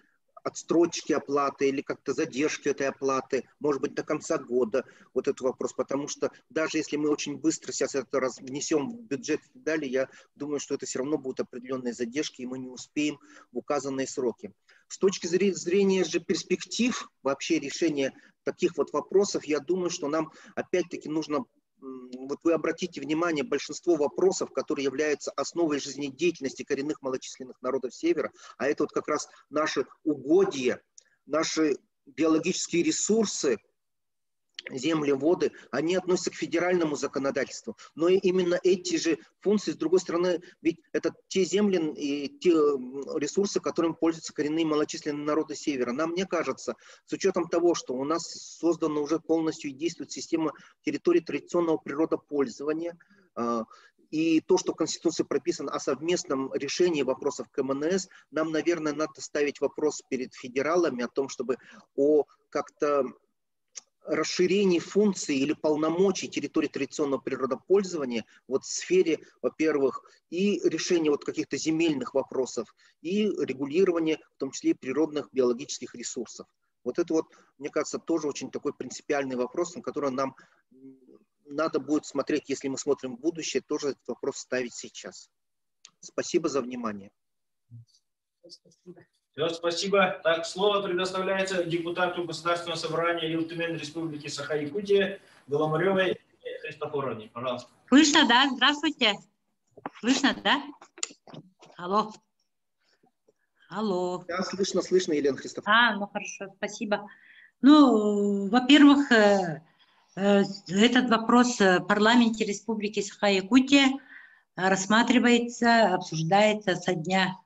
отстрочки оплаты или как-то задержки этой оплаты, может быть, до конца года, вот этот вопрос, потому что даже если мы очень быстро сейчас это внесем в бюджет и так далее, я думаю, что это все равно будут определенные задержки, и мы не успеем в указанные сроки. С точки зрения же перспектив вообще решения таких вот вопросов, я думаю, что нам опять-таки нужно. Вот вы обратите внимание, большинство вопросов, которые являются основой жизнедеятельности коренных малочисленных народов Севера, а это вот как раз наши угодья, наши биологические ресурсы, земли, воды, они относятся к федеральному законодательству. Но именно эти же функции, с другой стороны, ведь это те земли и те ресурсы, которыми пользуются коренные малочисленные народы Севера. Нам, мне кажется, с учетом того, что у нас создана уже полностью и действует система территорий традиционного природопользования, и то, что в Конституции прописано о совместном решении вопросов КМНС, нам, наверное, надо ставить вопрос перед федералами о том, чтобы как-то расширении функций или полномочий территории традиционного природопользования вот в сфере, во-первых, и решения вот каких-то земельных вопросов, и регулирования, в том числе и природных биологических ресурсов. Вот это вот, мне кажется, тоже очень такой принципиальный вопрос, на который нам надо будет смотреть, если мы смотрим в будущее, тоже этот вопрос ставить сейчас. Спасибо за внимание. Все, спасибо. Так, слово предоставляется депутату Государственного собрания Илтумен Республики Саха-Якутия Голомаревой Христофоровне. Пожалуйста. Слышно, да? Здравствуйте. Слышно, да? Алло. Алло. Да, слышно, Елена Христофоровна. Ну хорошо, спасибо. Ну, во-первых, Этот вопрос в парламенте Республики Саха-Якутия рассматривается, обсуждается со дня,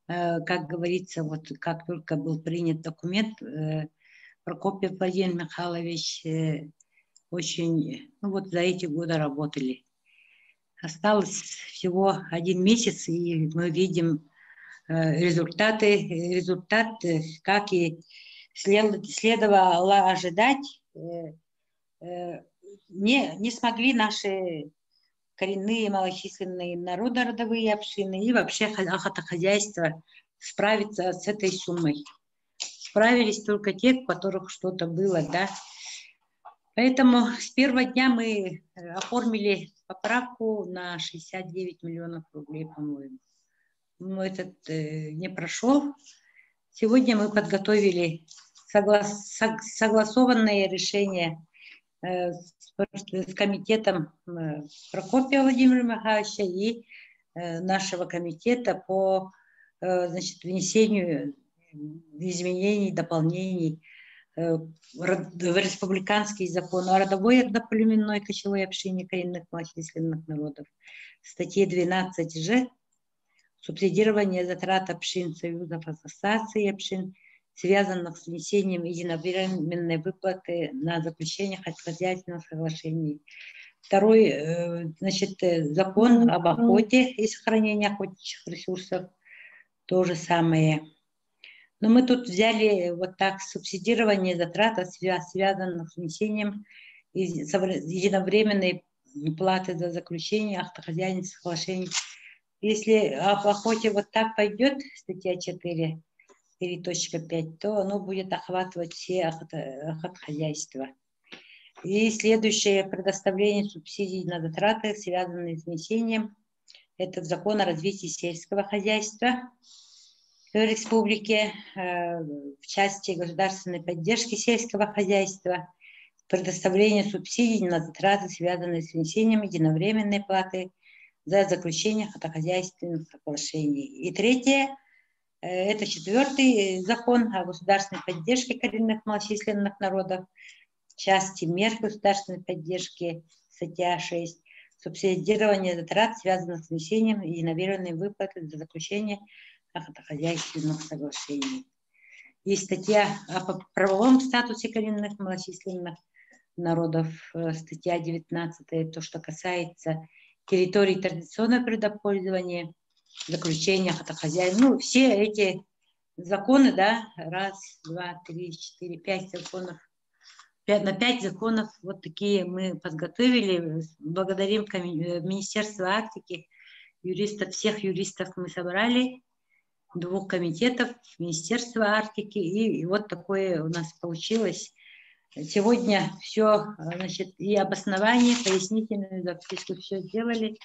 как говорится, вот как только был принят документ, Прокопьев Владимир Михайлович очень, ну вот за эти годы работали. Осталось всего 1 месяц, и мы видим результат, как и следовало ожидать, не смогли наши коренные малочисленные народы, родовые общины и вообще охотохозяйство справиться с этой суммой. Справились только те, у которых что-то было, да. Поэтому с первого дня мы оформили поправку на 69 миллионов рублей, по-моему. Но этот не прошел. Сегодня мы подготовили согласованное решение с комитетом Прокопия Владимира Михайловича и нашего комитета по, значит, внесению изменений, дополнений в республиканский закон о родовой одноплеменной кочевой общине коренных малочисленных народов, статье 12Ж, субсидирование затрат общин, союзов, ассоциаций общин, связанных с внесением единовременной выплаты на заключение хозяйственных соглашений. Второй, значит, закон об охоте и сохранении охотничьих ресурсов, то же самое. Но мы тут взяли вот так субсидирование затрат, связанных с внесением единовременной платы за заключение охотохозяйственных соглашений. Если об охоте вот так пойдет, статья 4, 4.5, то оно будет охватывать все охотхозяйства. И следующее, предоставление субсидий на затраты, связанные с внесением, это закон о развитии сельского хозяйства в республике, в части государственной поддержки сельского хозяйства, предоставление субсидий на затраты, связанные с внесением единовременной платы за заключение охотохозяйственных соглашений. И третье, это 4-й закон о государственной поддержке коренных малочисленных народов, части мер государственной поддержки, статья 6, субсидирование затрат, связанных с внесением единовременной выплаты за заключение охотохозяйственных соглашений. И статья о правовом статусе коренных малочисленных народов, статья 19, то, что касается территорий традиционного природопользования, заключения охотохозяйства. Ну, все эти законы, да, 1, 2, 3, 4, 5 законов, на 5 законов вот такие мы подготовили. Благодарим Министерство Арктики, юристов, всех юристов мы собрали, 2 комитетов Министерства Арктики, и вот такое у нас получилось. Сегодня все, значит, и обоснование, пояснительную записку все сделали.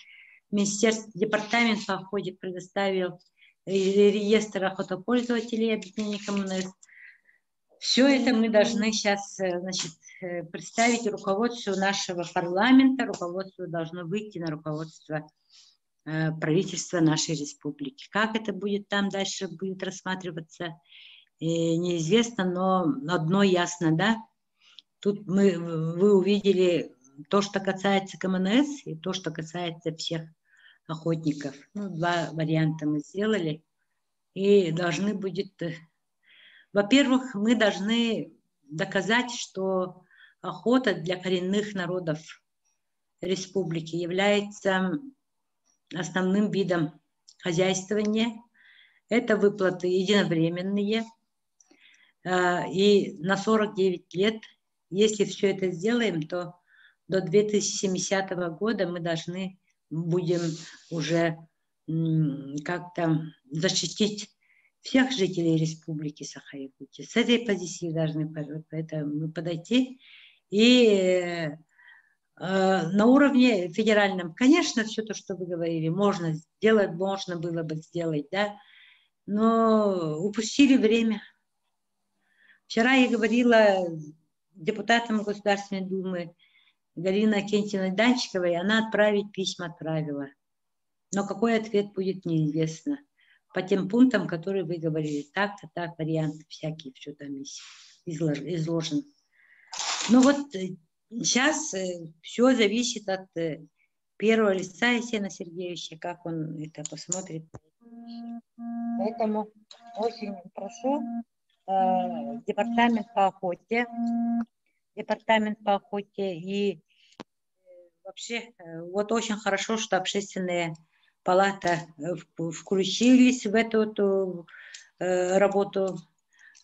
Департамент по охоте предоставил реестр охотопользователей объединения КМНС. Все это мы должны сейчас, значит, представить руководству нашего парламента. Руководство должно выйти на руководство правительства нашей республики. Как это будет там дальше будет рассматриваться, неизвестно, но одно ясно, да? Тут вы увидели то, что касается КМНС, и то, что касается всех охотников. Ну, 2 варианта мы сделали. И должны будет... Во-первых, мы должны доказать, что охота для коренных народов республики является основным видом хозяйствования. Это выплаты единовременные. И на 49 лет, если все это сделаем, то до 2070 года мы должны будем уже как-то защитить всех жителей республики Саха-Якутия. С этой позиции должны подойти. И на уровне федеральном, конечно, все то, что вы говорили, можно сделать, можно было бы сделать, да, но упустили время. Вчера я говорила депутатам Государственной Думы Галиной Акентьевной Данчиковой, она отправить письма отправила. Но какой ответ будет, неизвестно. По тем пунктам, которые вы говорили, так-то, так, варианты всякие, что там есть изложено. Ну вот Сейчас все зависит от первого лица Есена Сергеевича, как он это посмотрит. Поэтому очень прошу департамент по охоте и вообще вот очень хорошо, что общественная палата включились в эту работу.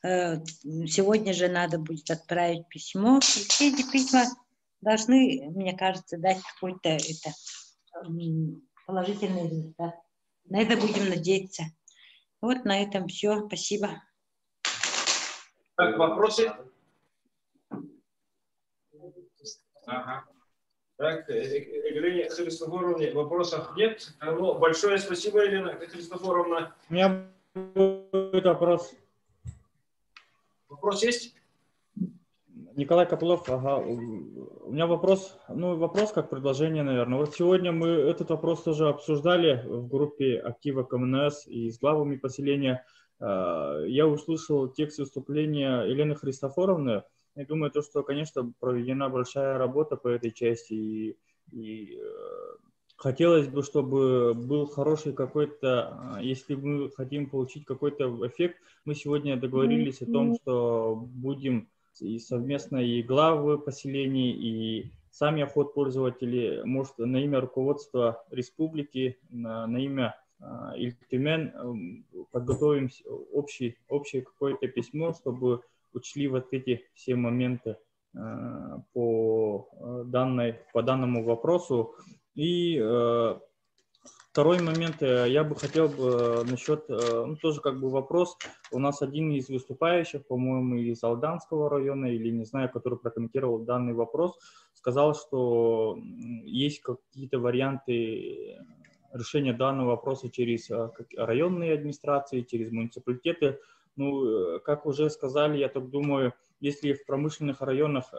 Сегодня же надо будет отправить письмо. И все эти письма должны, мне кажется, дать какой-то положительный результат. На это будем надеяться. Вот на этом все. Спасибо. Так, вопросы? Ага. Так, Елене Христофоровне вопросов нет. Ну, большое спасибо, Елена Христофоровна. У меня будет вопрос. Вопрос есть? Николай Копылов, ага. У меня вопрос, вопрос как предложение, наверное. Вот сегодня мы этот вопрос тоже обсуждали в группе актива КМНС и с главами поселения. Я услышал текст выступления Елены Христофоровны. Я думаю, что, конечно, проведена большая работа по этой части. И хотелось бы, чтобы был хороший какой-то, если мы хотим получить какой-то эффект, мы сегодня договорились о том, что будем и совместно и главы поселений, и сами охотпользователи, может, на имя руководства республики, на имя Ильтюмен подготовим общее какое-то письмо, чтобы учли вот эти все моменты по данному вопросу. И второй момент, я бы хотел насчет, тоже как бы вопрос. У нас один из выступающих, по-моему, из Алданского района, или не знаю, который прокомментировал данный вопрос, сказал, что есть какие-то варианты решения данного вопроса через районные администрации, через муниципалитеты. Ну, как уже сказали, я так думаю, если в промышленных районах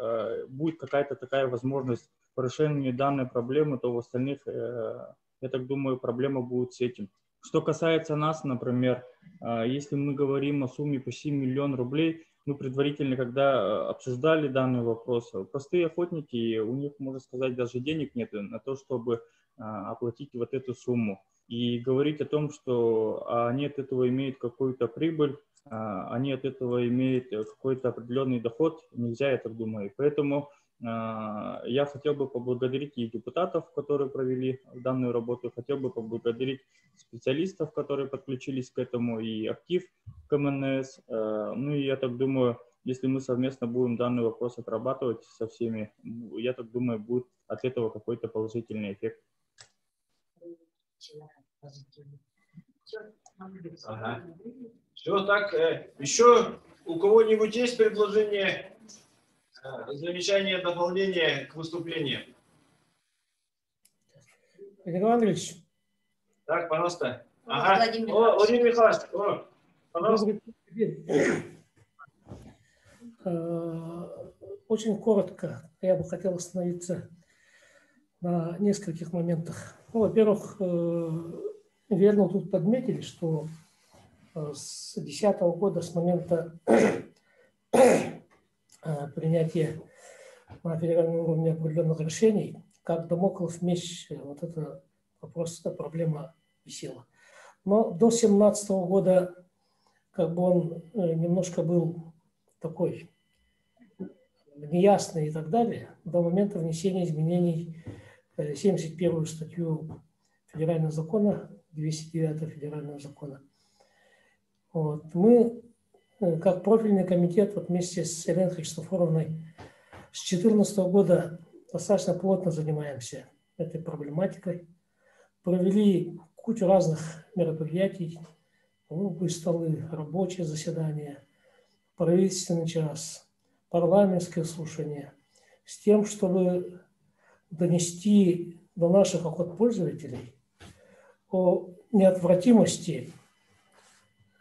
будет какая-то такая возможность по решению данной проблемы, то в остальных, я так думаю, проблема будет с этим. Что касается нас, например, если мы говорим о сумме почти 1 миллион рублей, мы предварительно, когда обсуждали данный вопрос, простые охотники, у них, можно сказать, даже денег нет на то, чтобы оплатить вот эту сумму. И говорить о том, что они от этого имеют какую-то прибыль, они от этого имеют какой-то определенный доход, нельзя, я так думаю. Поэтому я хотел бы поблагодарить и депутатов, которые провели данную работу, хотел бы поблагодарить специалистов, которые подключились к этому, и актив КМНС. Ну и я так думаю, если мы совместно будем данный вопрос отрабатывать со всеми, я так думаю, будет от этого какой-то положительный эффект. Ага. Все так. Еще у кого-нибудь есть предложение, замечание, дополнение к выступлению? Владимир Андреевич. Так, пожалуйста. Ага. Владимир Михайлович. Пожалуйста. Очень коротко я бы хотел остановиться на нескольких моментах. Ну, во-первых, верно тут подметили, что с 2010 года, с момента принятия на федеральном уровне определенных решений, как дамоклов меч, вот это вопрос, эта проблема висела. Но до 2017 года как бы он немножко был такой неясный и так далее, до момента внесения изменений в 71-ю статью федерального закона, 209 федерального закона. Вот. Мы, как профильный комитет, вот вместе с Еленой Христофоровной с 2014 года достаточно плотно занимаемся этой проблематикой. Провели кучу разных мероприятий, круглые столы, рабочие заседания, правительственный час, парламентское слушание, с тем, чтобы донести до наших охотпользователей о неотвратимости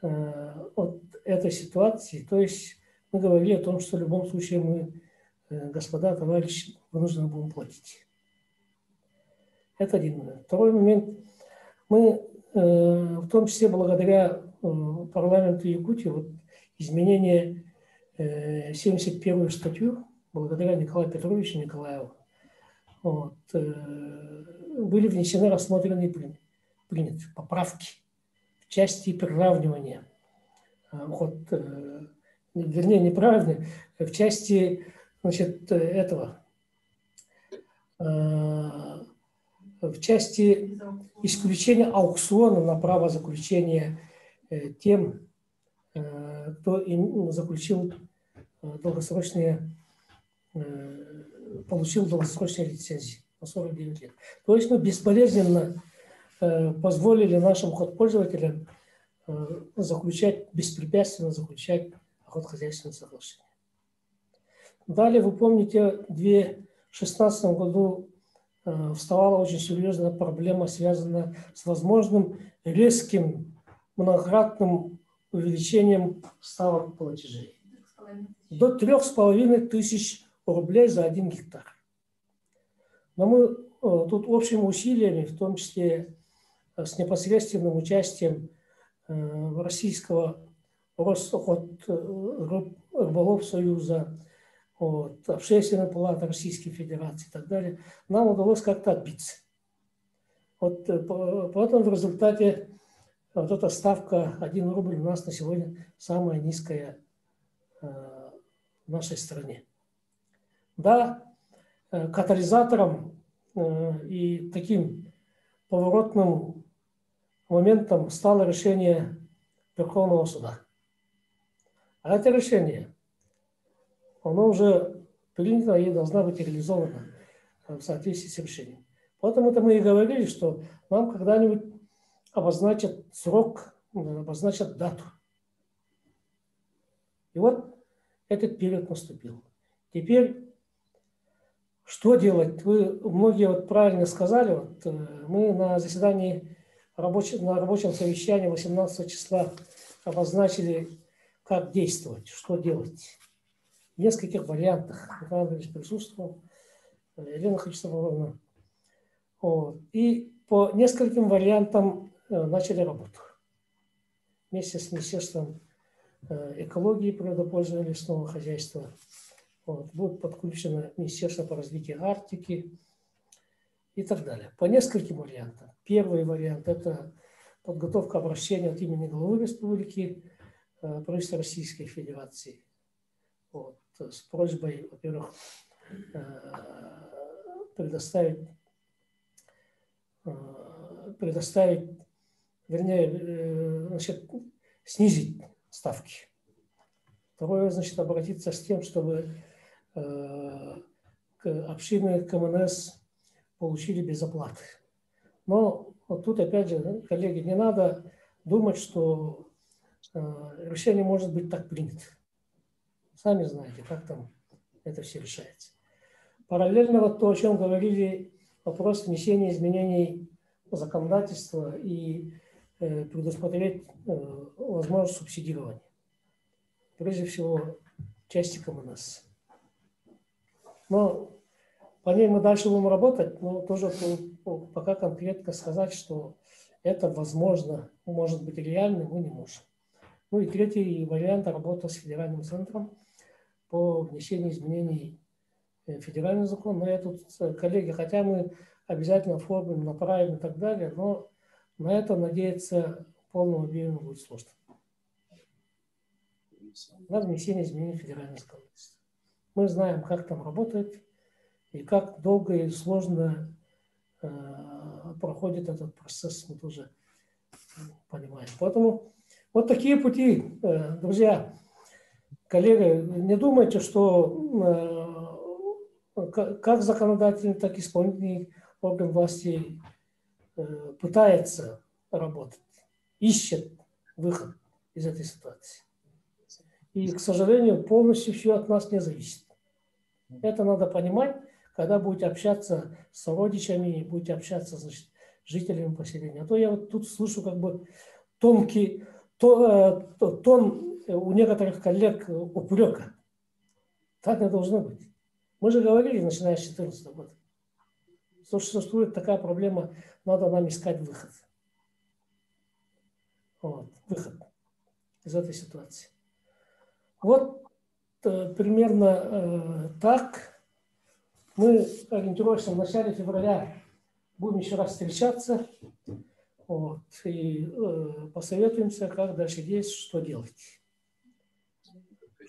от этой ситуации. То есть мы говорили о том, что в любом случае мы, господа, товарищи, вынуждены будем платить. Это один момент. Второй момент. Мы, в том числе благодаря парламенту Якутии, вот, изменение 71-ю статью благодаря Николаю Петровичу Николаеву, вот, были внесены, рассмотрены и приняты поправки в части приравнивания, вернее, неправильно, в части, значит, этого, в части исключения аукциона на право заключения тем, кто заключил долгосрочные, получил долгосрочные лицензии на 49 лет. То есть мы безболезненно позволили нашим охотпользователям беспрепятственно заключать охотхозяйственные соглашения. Далее, вы помните, в 2016 году вставала очень серьезная проблема, связанная с возможным резким многократным увеличением ставок платежей. До 3500 рублей за 1 гектар. Но мы тут общими усилиями, в том числе с непосредственным участием Российского Рыболовсоюза, Общественной палаты Российской Федерации и так далее, нам удалось как-то отбиться. Поэтому в результате вот эта ставка 1 рубль у нас на сегодня самая низкая в нашей стране. Да, катализатором и таким поворотным моментом стало решение Верховного суда. А это решение, оно уже принято и должна быть реализовано в соответствии с решением. Поэтому мы и говорили, что нам когда-нибудь обозначат срок, обозначат дату. И вот этот период наступил. Теперь что делать? Вы многие правильно сказали. Мы на заседании на рабочем совещании 18 числа обозначили, как действовать, что делать. В нескольких вариантах. Николай Андреевич присутствовал, Елена Хачатуровна. И по нескольким вариантам начали работу. Вместе с Министерством экологии и природопользования лесного хозяйства. Будет подключено Министерство по развитию Арктики и так далее. По нескольким вариантам. Первый вариант – это подготовка обращения от имени главы республики, правительства Российской Федерации. С просьбой, во-первых, предоставить, вернее, значит, снизить ставки. Второе, значит, обратиться с тем, чтобы общины КМНС получили без оплаты. Но вот тут, опять же, коллеги, не надо думать, что решение может быть так принято. Сами знаете, как там это все решается. Параллельно вот то, о чем говорили, вопрос внесения изменений в законодательство и предусмотреть возможность субсидирования. Прежде всего, части КМНС. Но по ней мы дальше будем работать, но тоже пока конкретно сказать, что это возможно, может быть реально, мы не можем. Ну и третий вариант – работа с федеральным центром по внесению изменений в федеральный закон. Но я тут, коллеги, хотя мы обязательно оформим, направим и так далее, но на это надеяться в полном объеме будет сложно. На внесение изменений в федеральное законодательство. Мы знаем, как там работает и как долго и сложно проходит этот процесс, мы тоже понимаем. Поэтому вот такие пути, друзья, коллеги, не думайте, что как законодательный, так и исполнительный орган власти пытается работать, ищет выход из этой ситуации. И, к сожалению, полностью все от нас не зависит. Это надо понимать, когда будете общаться с сородичами, будете общаться, значит, с жителями поселения. А то я вот тут слышу как бы тонкий тон у некоторых коллег упрека. Так не должно быть. Мы же говорили, начиная с 2014 года, что существует такая проблема, надо нам искать выход. Выход из этой ситуации. Вот примерно так. Мы ориентировочно в начале февраля будем еще раз встречаться вот, и посоветуемся, как дальше действовать, что делать.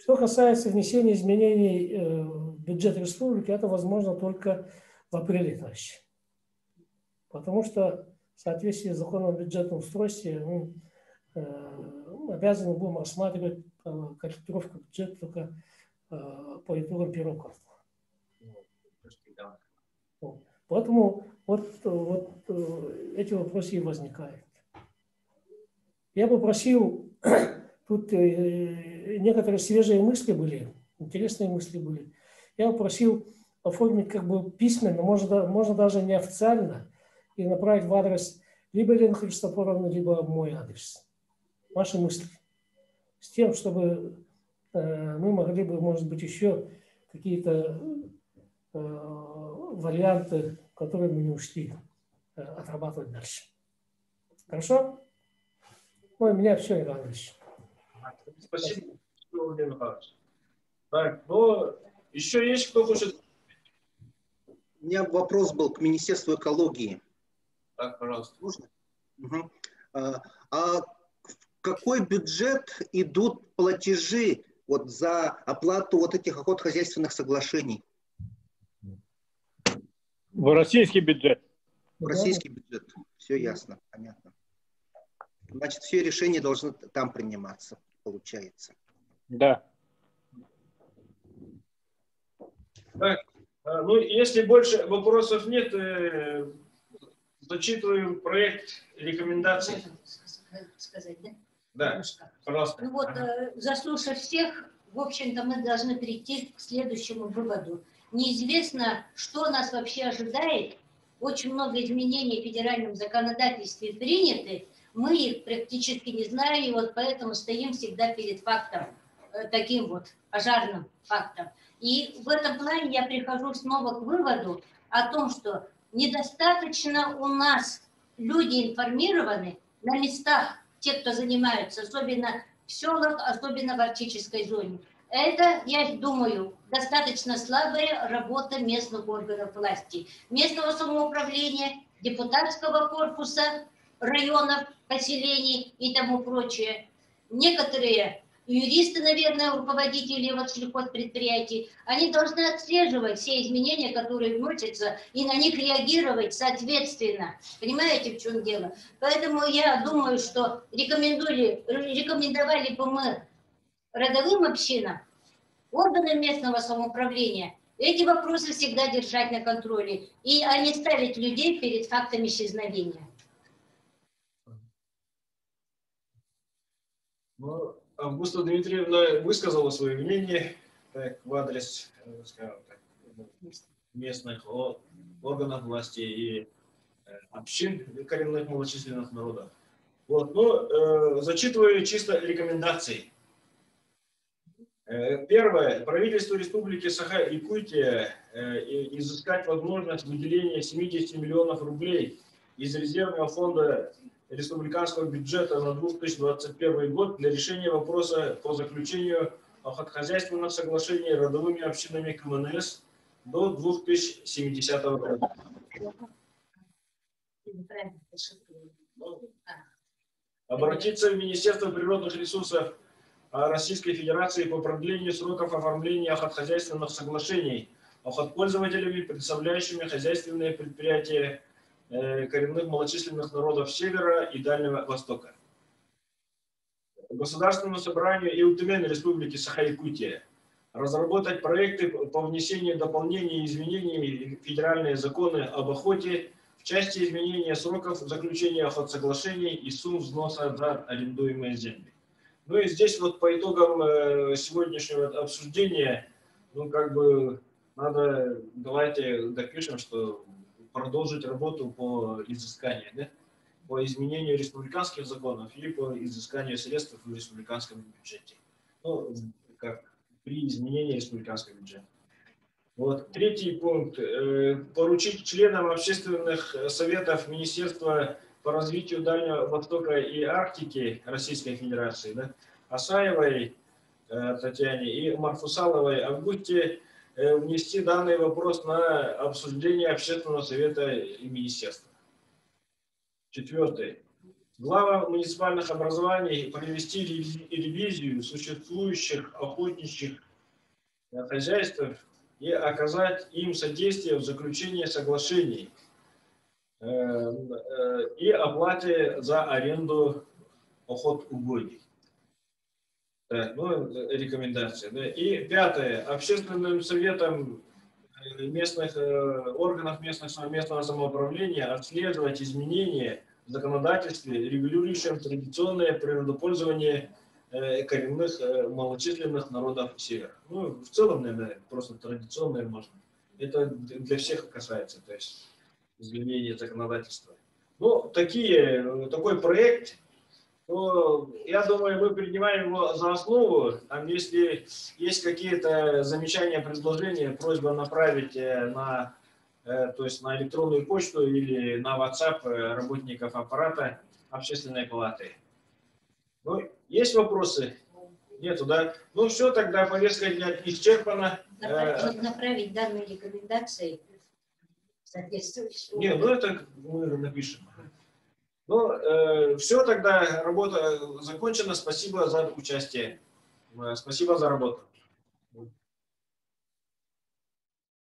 Что касается внесения изменений в бюджет республики, это возможно только в апреле, товарищи. Потому что в соответствии с законом о бюджетном устройстве мы обязаны будем рассматривать корректировку бюджета только по итогам первого квартала. Поэтому вот эти вопросы и возникают. Я бы просил, тут некоторые свежие мысли были, интересные мысли были. Я бы просил оформить как бы письменно, можно даже неофициально, и направить в адрес либо Елены Христофоровны, либо мой адрес. Ваши мысли. С тем, чтобы мы могли бы, может быть, еще какие-то варианты, которые мы не ушли, отрабатывать дальше. Хорошо? Ну, у меня все, Иван Ильич. Спасибо, Владимир Михайлович. Так, ну, еще есть кто хочет? У меня вопрос был к Министерству экологии. Так, пожалуйста. Можно? Угу. А в какой бюджет идут платежи вот за оплату вот этих охотхозяйственных соглашений? В российский бюджет. В российский бюджет. Все ясно, понятно. Значит, все решения должны там приниматься, получается. Да. Так, ну, если больше вопросов нет, зачитываю проект рекомендаций. Сказать, да? Да, пожалуйста. Ну вот, заслушав всех, в общем-то, мы должны прийти к следующему выводу. Неизвестно, что нас вообще ожидает. Очень много изменений в федеральном законодательстве приняты. Мы их практически не знаем, и вот поэтому стоим всегда перед фактом, таким вот пожарным фактом. И в этом плане я прихожу снова к выводу о том, что недостаточно у нас люди информированы на местах, те, кто занимаются, особенно в селах, особенно в арктической зоне. Это, я думаю, достаточно слабая работа местных органов власти, местного самоуправления, депутатского корпуса, районов, поселений и тому прочее. Некоторые юристы, наверное, руководители вот сельхозпредприятий, они должны отслеживать все изменения, которые вносятся, и на них реагировать соответственно. Понимаете, в чем дело? Поэтому я думаю, что рекомендовали бы мы родовым общинам, органам местного самоуправления эти вопросы всегда держать на контроле, и а не ставить людей перед фактами исчезновения. Ну, Августа Дмитриевна высказала свое мнение так, в адрес, скажем так, местных органов власти и общин коренных малочисленных народов. Вот, но зачитываю чисто рекомендации. Первое. Правительство Республики Саха-Якутия изыскать возможность выделения 70 миллионов рублей из резервного фонда республиканского бюджета на 2021 год для решения вопроса по заключению охотхозяйственных соглашений родовыми общинами КМНС до 2070 года. Обратиться в Министерство природных ресурсов Российской Федерации по продлению сроков оформления охотхозяйственных соглашений охотпользователями, представляющими хозяйственные предприятия коренных малочисленных народов Севера и Дальнего Востока. Государственному собранию Иутумен Республики Саха-Якутия разработать проекты по внесению дополнений и изменений в федеральные законы об охоте в части изменения сроков заключения охотсоглашений и сумм взноса за арендуемые земли. Ну и здесь вот по итогам сегодняшнего обсуждения, ну как бы надо, давайте допишем, что продолжить работу по изысканию, да? По изменению республиканских законов или по изысканию средств в республиканском бюджете. Ну, как при изменении республиканского бюджета. Вот. Третий пункт. Поручить членам общественных советов Министерства по развитию Дальнего Востока и Арктики Российской Федерации, да, Асаевой, Татьяне и Марфусаловой Августе внести данный вопрос на обсуждение Общественного совета и министерства. 4. Глава муниципальных образований провести ревизию существующих охотничьих хозяйств и оказать им содействие в заключении соглашений и оплате за аренду охотугодий. Ну, рекомендация. Да. И 5. Общественным советом местных органов местного самоуправления отслеживать изменения в законодательстве, регулирующем традиционное природопользование коренных малочисленных народов Севера. Ну, в целом, наверное, просто традиционное можно. Это для всех касается, то есть изменения законодательства. Ну, такой проект, то, я думаю, мы принимаем его за основу. Там, если есть какие-то замечания, предложения, просьба направить то есть на электронную почту или на WhatsApp работников аппарата Общественной палаты. Ну, есть вопросы? Нету, да? Ну, все, тогда повестка дня исчерпана. Направить данные рекомендации соответствующие. Нет, ну это мы напишем. Ну, все, тогда работа закончена. Спасибо за участие. Спасибо за работу.